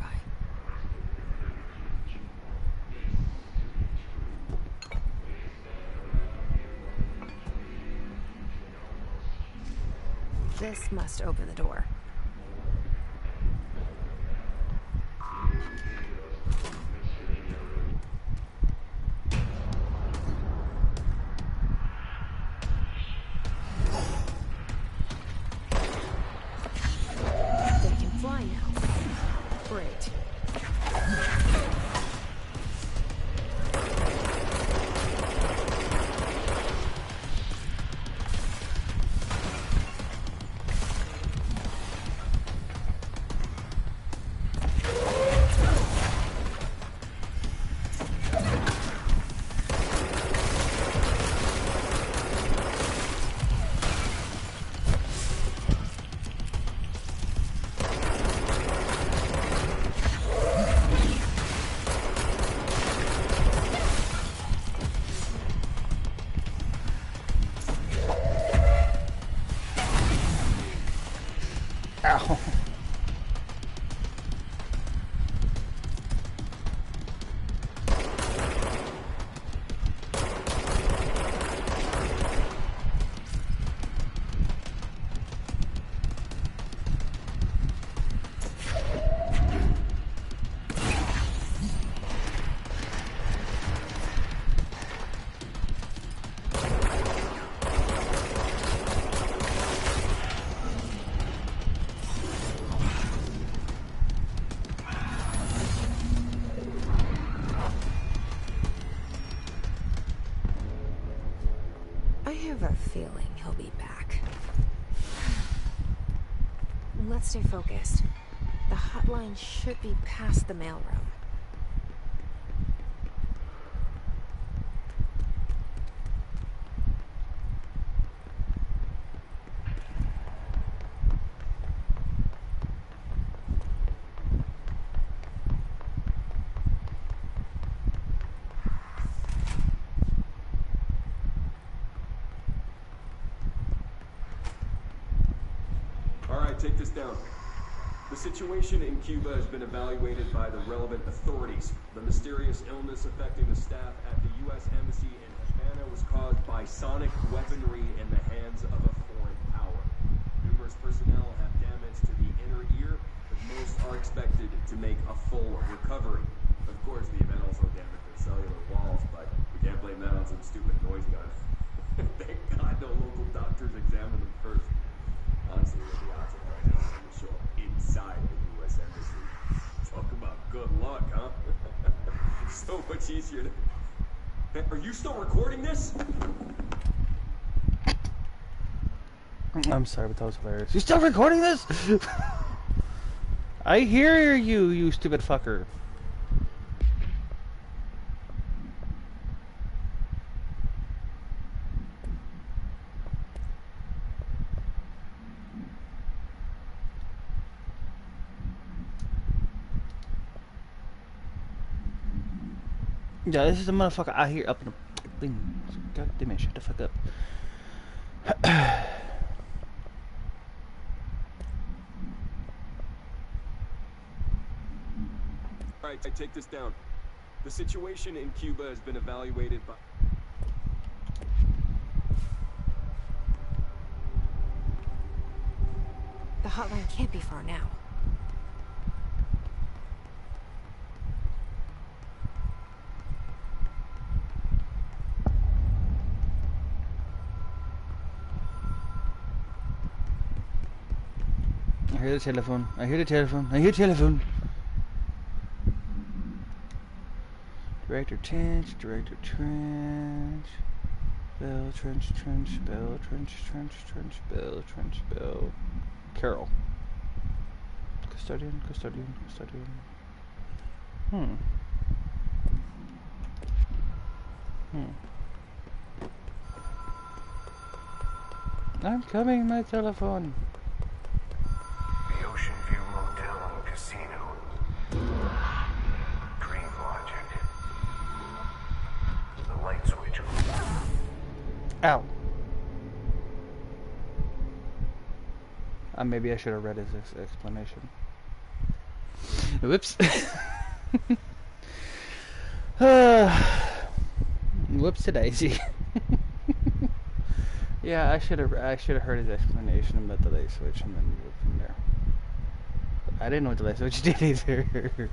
This must open the door. They can fly now. Great. Ow. I have a feeling he'll be back. Let's stay focused. The hotline should be past the mailroom. Take this down. The situation in Cuba has been evaluated by the relevant authorities. The mysterious illness affecting the staff at the U.S. Embassy in Havana was caused by sonic weaponry in the hands of a foreign power. Numerous personnel have damage to the inner ear most are expected to make a full recovery. Of course, the event also damaged their cellular walls, but we can't blame that on some stupid noise gun. Thank God no local doctors examined them first. Honestly, with the odds of anyone to show up inside the U.S. Embassy. Talk about good luck, huh? So much easier to... Are you still recording this? I'm sorry, but that was hilarious. You still recording this? I hear you, you stupid fucker. Yeah, this is a motherfucker out here up in the thing. God damn it, shut the fuck up. Alright, I take this down. The situation in Cuba has been evaluated by... The hotline can't be far now. I hear the telephone. I hear the telephone. I hear the telephone. Director Trench, Director Trench. Bell, Trench, Trench, Bell, Trench, Trench, Trench, Bell, Trench, Bell. Carol. Custodian, Custodian, Custodian. I'm coming, my telephone. The Ocean View Motel and Casino. Dream Logic. The light switch. Ow. Maybe I should have read his explanation. Whoops. Whoops-a daisy. Yeah, I should have heard his explanation about the light switch and then moved from there. I didn't know what the light switch did either.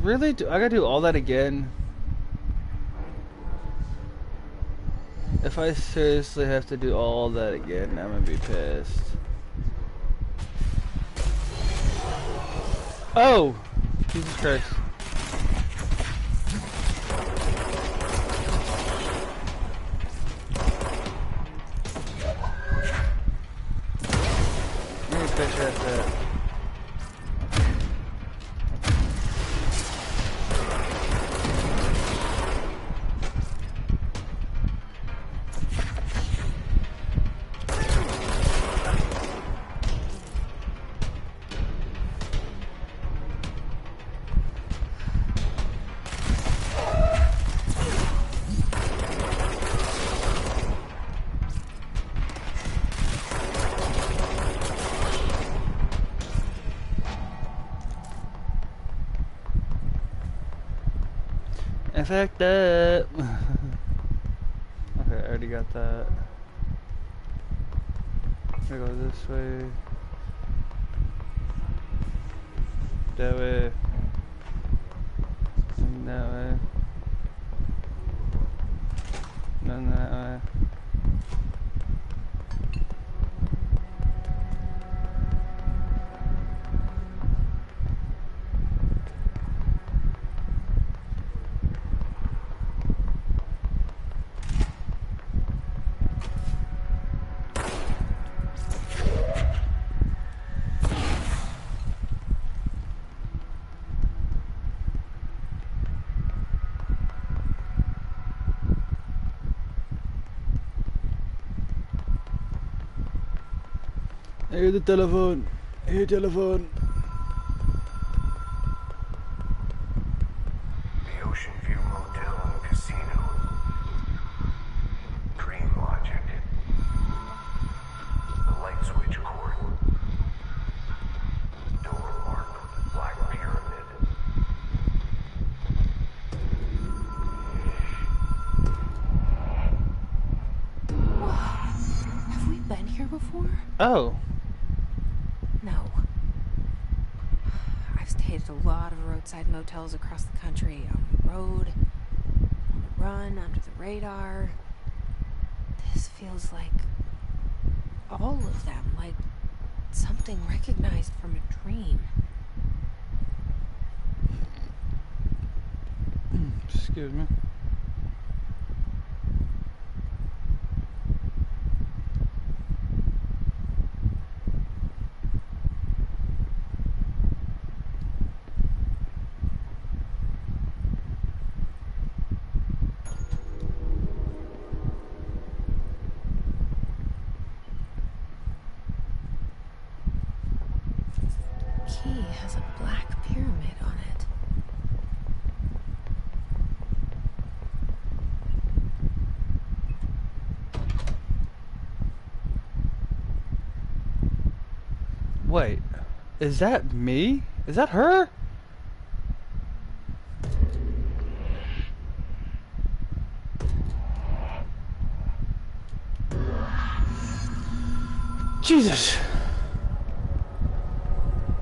Really? I gotta do all that again? If I seriously have to do all that again, I'm gonna be pissed. Oh! Jesus Christ. Let me fish at that. Effect up. Okay, I already got that. I go this way. That way. And that way. Then that way. I hear the telephone. I hear telephone. The Ocean View Motel and Casino. Dream Logic. The light switch cord. Oh. No. I've stayed at a lot of roadside motels across the country, on the road, on the run, under the radar. This feels like all of them, like something recognized from a dream. Excuse me. Key has a black pyramid on it. Wait, is that me? Is that her? Jesus!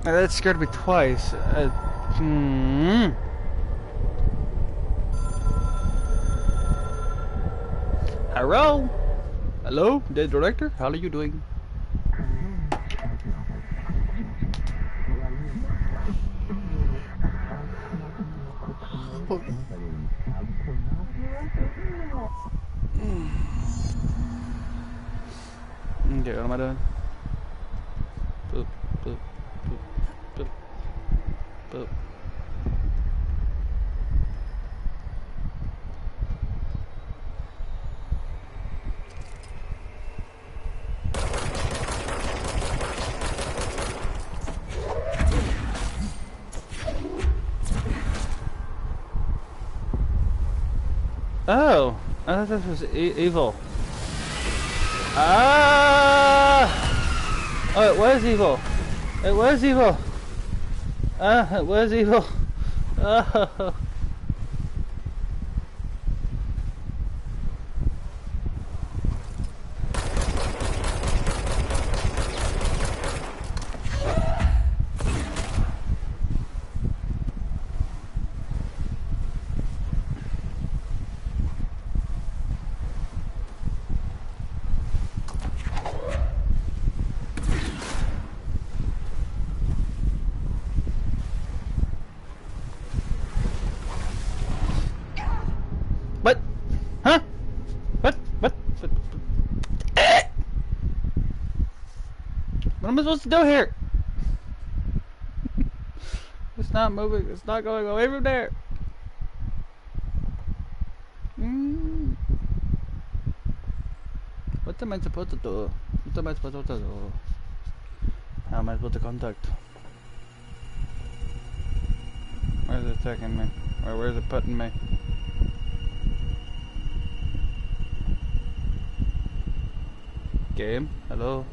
That scared me twice. Hello? Hello, the director? How are you doing? Okay, what am I doing? Boop, boop, boop, boop, boop. Oh, I thought this was evil. Ah! Oh, it was evil. It was evil. Ah, it was evil. Oh. What? Huh? What? What? What am I supposed to do here? It's not moving. It's not going away from there. What am I supposed to do? What am I supposed to do? How am I supposed to contact? Where's it taking me? Or where's it putting me? Game? Hello?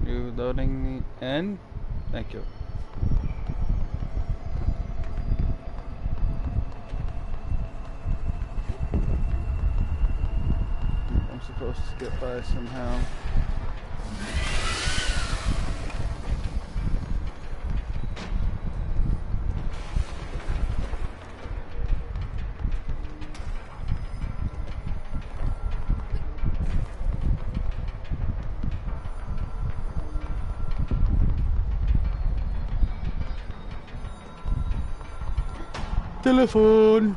You loading me in? Thank you. I'm supposed to get by somehow. Telephone.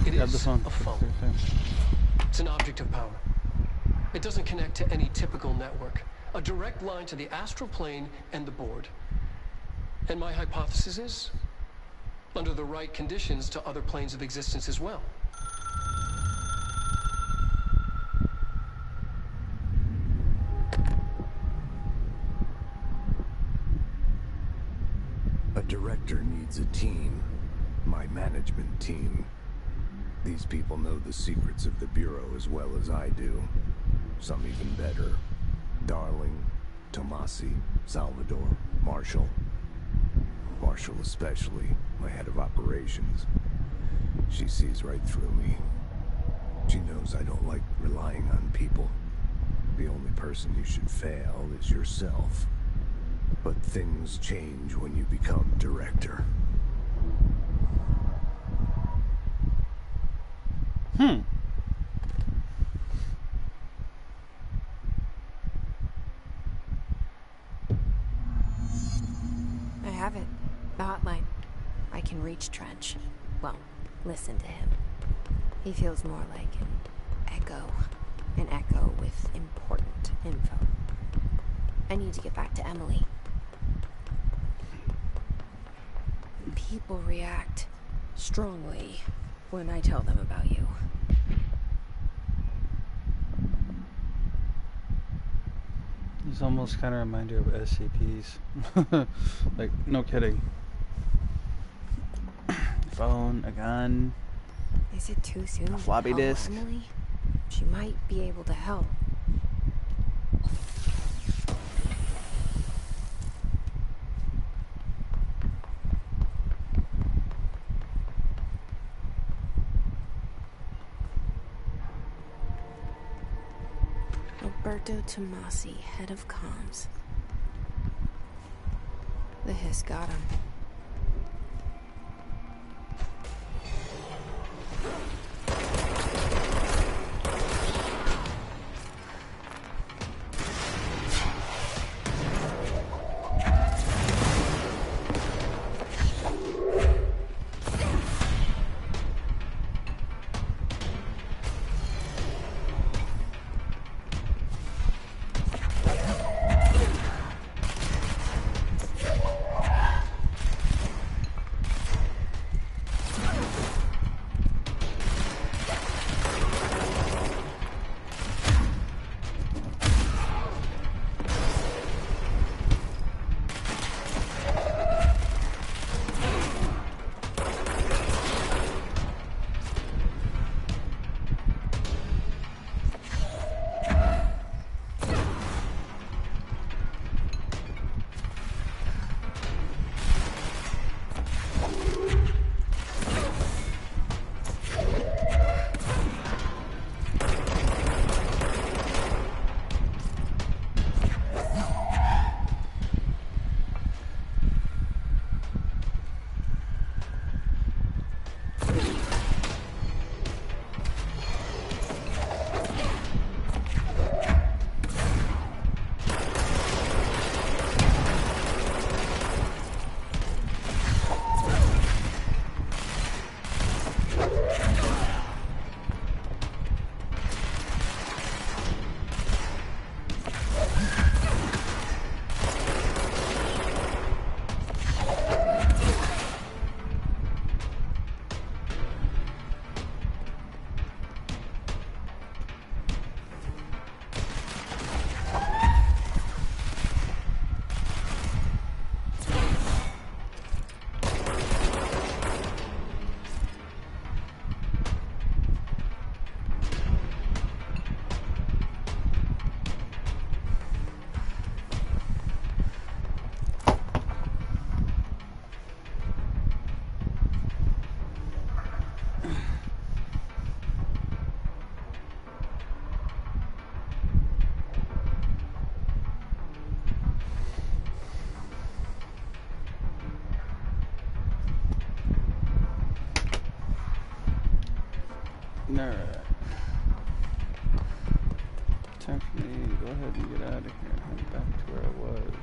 It Grab the is phone. a phone. It's an object of power. It doesn't connect to any typical network. A direct line to the astral plane and the board. And my hypothesis is, under the right conditions, to other planes of existence as well. A director needs a team. My management team. These people know the secrets of the Bureau as well as I do. Some even better. Darling, Tomasi, Salvador, Marshall. Marshall especially, my head of operations. She sees right through me. She knows I don't like relying on people. The only person you should fail is yourself. But things change when you become director. I have it. The hotline. I can reach Trench. Well, listen to him. He feels more like an echo. An echo with important info. I need to get back to Emily. People react strongly when I tell them about you. He's almost kind of a reminder of SCPs. Like, no kidding. Phone, a gun. Is it too soon to floppy tell disk. Emily? She might be able to help. Roberto Tomasi, head of comms. The hiss got him. Alright. Time for me to go ahead and get out of here and head back to where I was.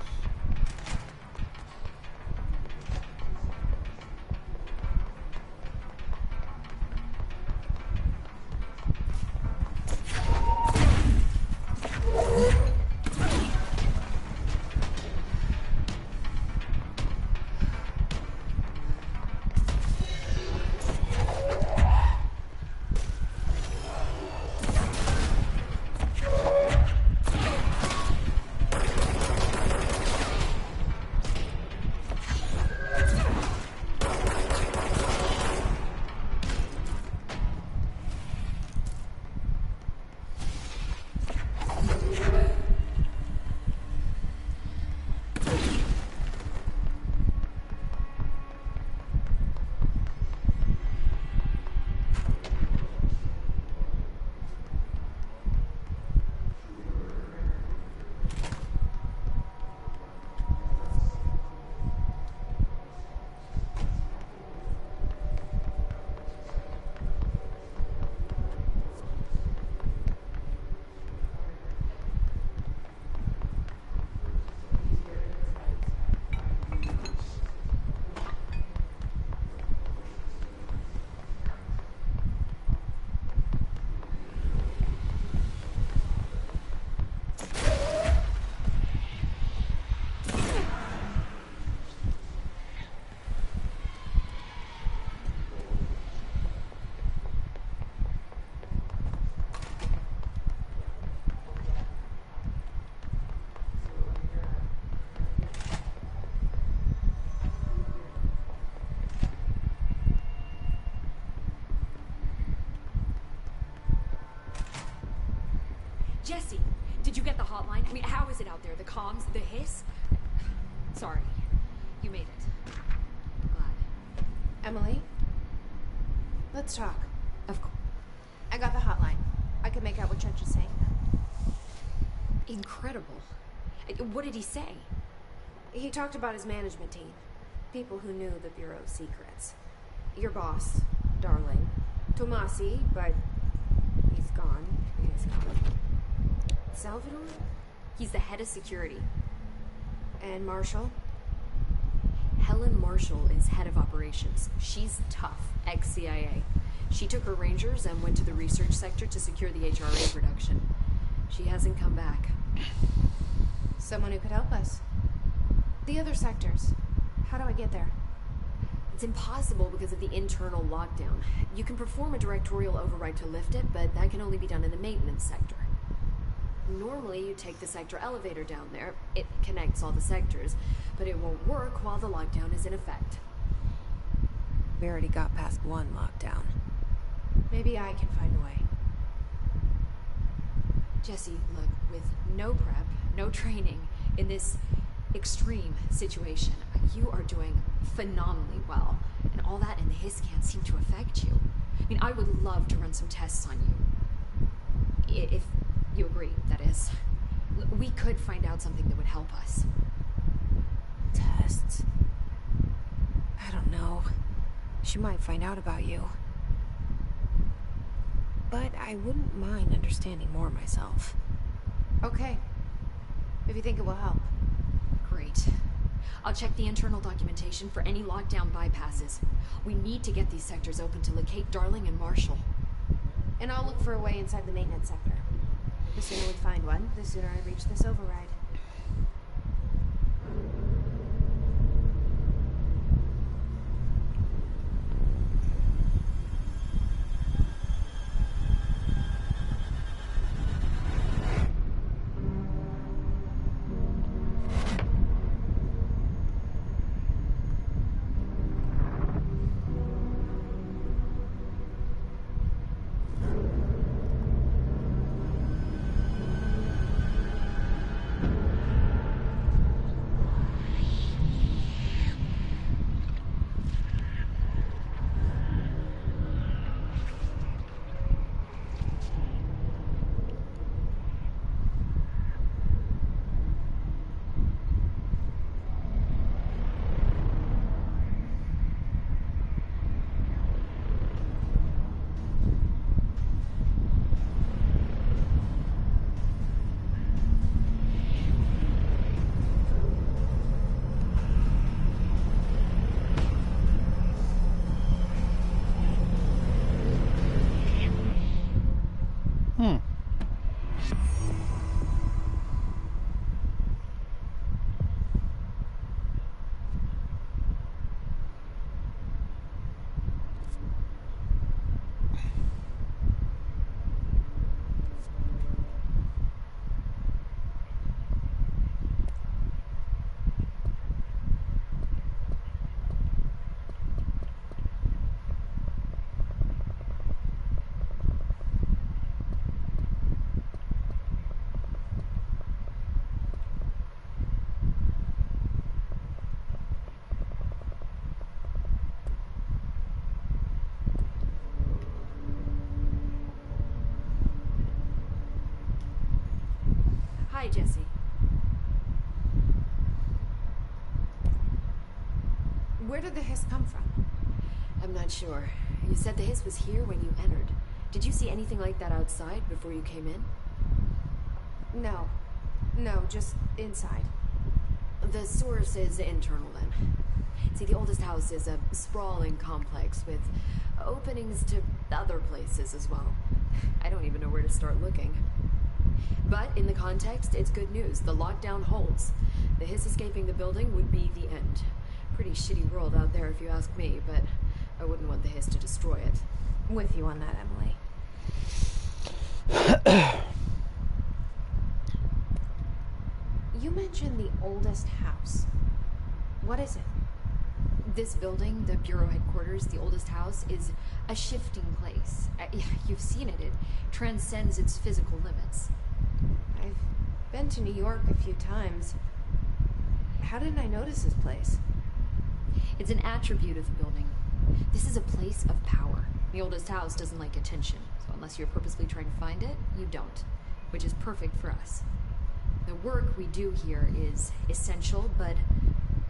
Jesse, did you get the hotline? I mean, how is it out there? The comms, the hiss? Sorry. You made it. Glad. Emily? Let's talk. Of course. I got the hotline. I can make out what Trench is saying now. Incredible. What did he say? He talked about his management team. People who knew the Bureau's secrets. Your boss, Darling. Tomasi, but he's gone. He is gone. Salvador? He's the head of security. And Marshall? Helen Marshall is head of operations. She's tough, ex-CIA. She took her Rangers and went to the research sector to secure the HRA production. She hasn't come back. Someone who could help us. The other sectors. How do I get there? It's impossible because of the internal lockdown. You can perform a directorial override to lift it, but that can only be done in the maintenance sector. Normally, you take the sector elevator down there. It connects all the sectors, but it won't work while the lockdown is in effect. We already got past one lockdown. Maybe I can find a way. Jesse, look, with no prep, no training, in this extreme situation, you are doing phenomenally well. And all that in the hiss can't seem to affect you. I mean, I would love to run some tests on you. If you agree, that is. We could find out something that would help us. Tests? I don't know. She might find out about you. But I wouldn't mind understanding more myself. Okay. If you think it will help. Great. I'll check the internal documentation for any lockdown bypasses. We need to get these sectors open to locate Darling and Marshall. And I'll look for a way inside the maintenance sector. The sooner we find one, the sooner I reach this override. Hi, Jesse. Where did the hiss come from? I'm not sure. You said the hiss was here when you entered. Did you see anything like that outside before you came in? No. No, just inside. The source is internal, then. See, the oldest house is a sprawling complex with openings to other places as well. I don't even know where to start looking. But in the context, it's good news. The lockdown holds. The hiss escaping the building would be the end. Pretty shitty world out there if you ask me, but I wouldn't want the hiss to destroy it. With you on that, Emily. You mentioned the oldest house. What is it? This building, the Bureau headquarters, the oldest house, is a shifting place. You've seen it. It transcends its physical limits. I've been to New York a few times. How didn't I notice this place? It's an attribute of the building. This is a place of power. The oldest house doesn't like attention, so unless you're purposely trying to find it, you don't, which is perfect for us. The work we do here is essential, but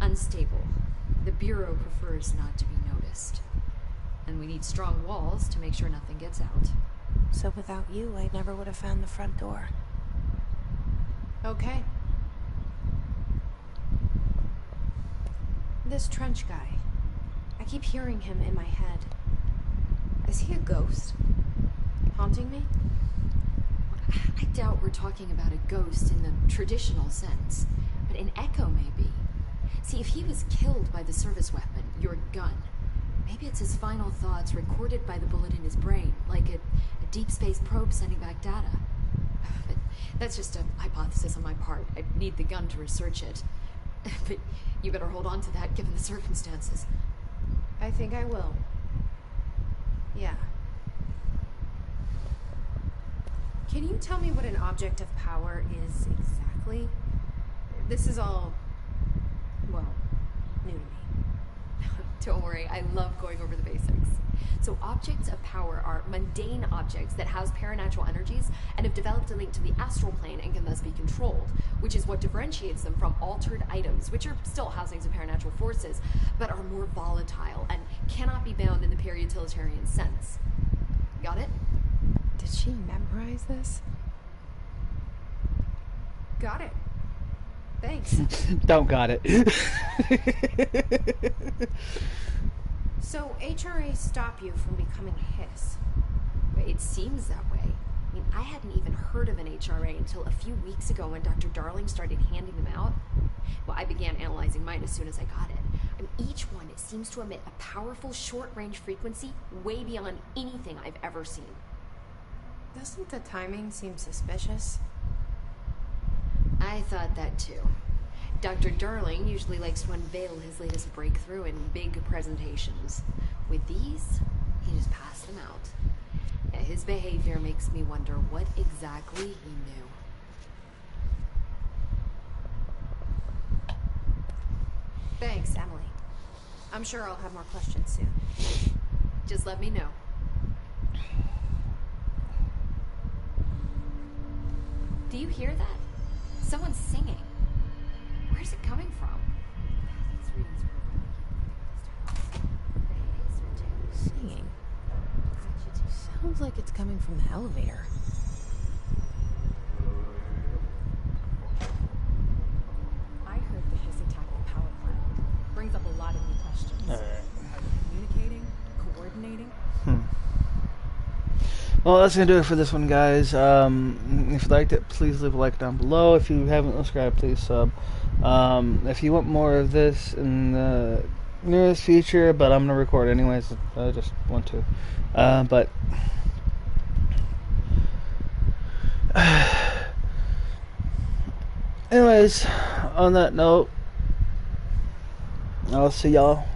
unstable. The Bureau prefers not to be noticed. And we need strong walls to make sure nothing gets out. So without you, I never would have found the front door. Okay. This Trench guy. I keep hearing him in my head. Is he a ghost? Haunting me? I doubt we're talking about a ghost in the traditional sense, but an echo maybe. See, if he was killed by the service weapon, your gun, maybe it's his final thoughts recorded by the bullet in his brain, like a deep space probe sending back data. But that's just a hypothesis on my part. I need the gun to research it. But you better hold on to that given the circumstances. I think I will. Yeah. Can you tell me what an object of power is exactly? This is all, well, new to me. Don't worry, I love going over the basics. So objects of power are mundane objects that house paranatural energies and have developed a link to the astral plane and can thus be controlled, which is what differentiates them from altered items, which are still housings of paranatural forces, but are more volatile and cannot be bound in the pure utilitarian sense. Got it? Did she memorize this? Got it. Thanks. Don't got it. So HRA stop you from becoming Hiss? It seems that way. I mean, I hadn't even heard of an HRA until a few weeks ago when Dr. Darling started handing them out. Well, I began analyzing mine as soon as I got it. And each one seems to emit a powerful short-range frequency way beyond anything I've ever seen. Doesn't the timing seem suspicious? I thought that too. Dr. Darling usually likes to unveil his latest breakthrough in big presentations. With these, he just passed them out. His behavior makes me wonder what exactly he knew. Thanks, Emily. I'm sure I'll have more questions soon. Just let me know. Do you hear that? Someone's singing. Where's it coming from? Singing? Sounds like it's coming from the elevator. I heard the Hiss attack the power plant. Brings up a lot of new questions. Alright. Are you communicating? Coordinating? Well, that's going to do it for this one, guys. If you liked it, please leave a like down below. If you haven't subscribed, please sub. If you want more of this in the nearest future, but I'm going to record anyways. I just want to. But anyways, on that note, I'll see y'all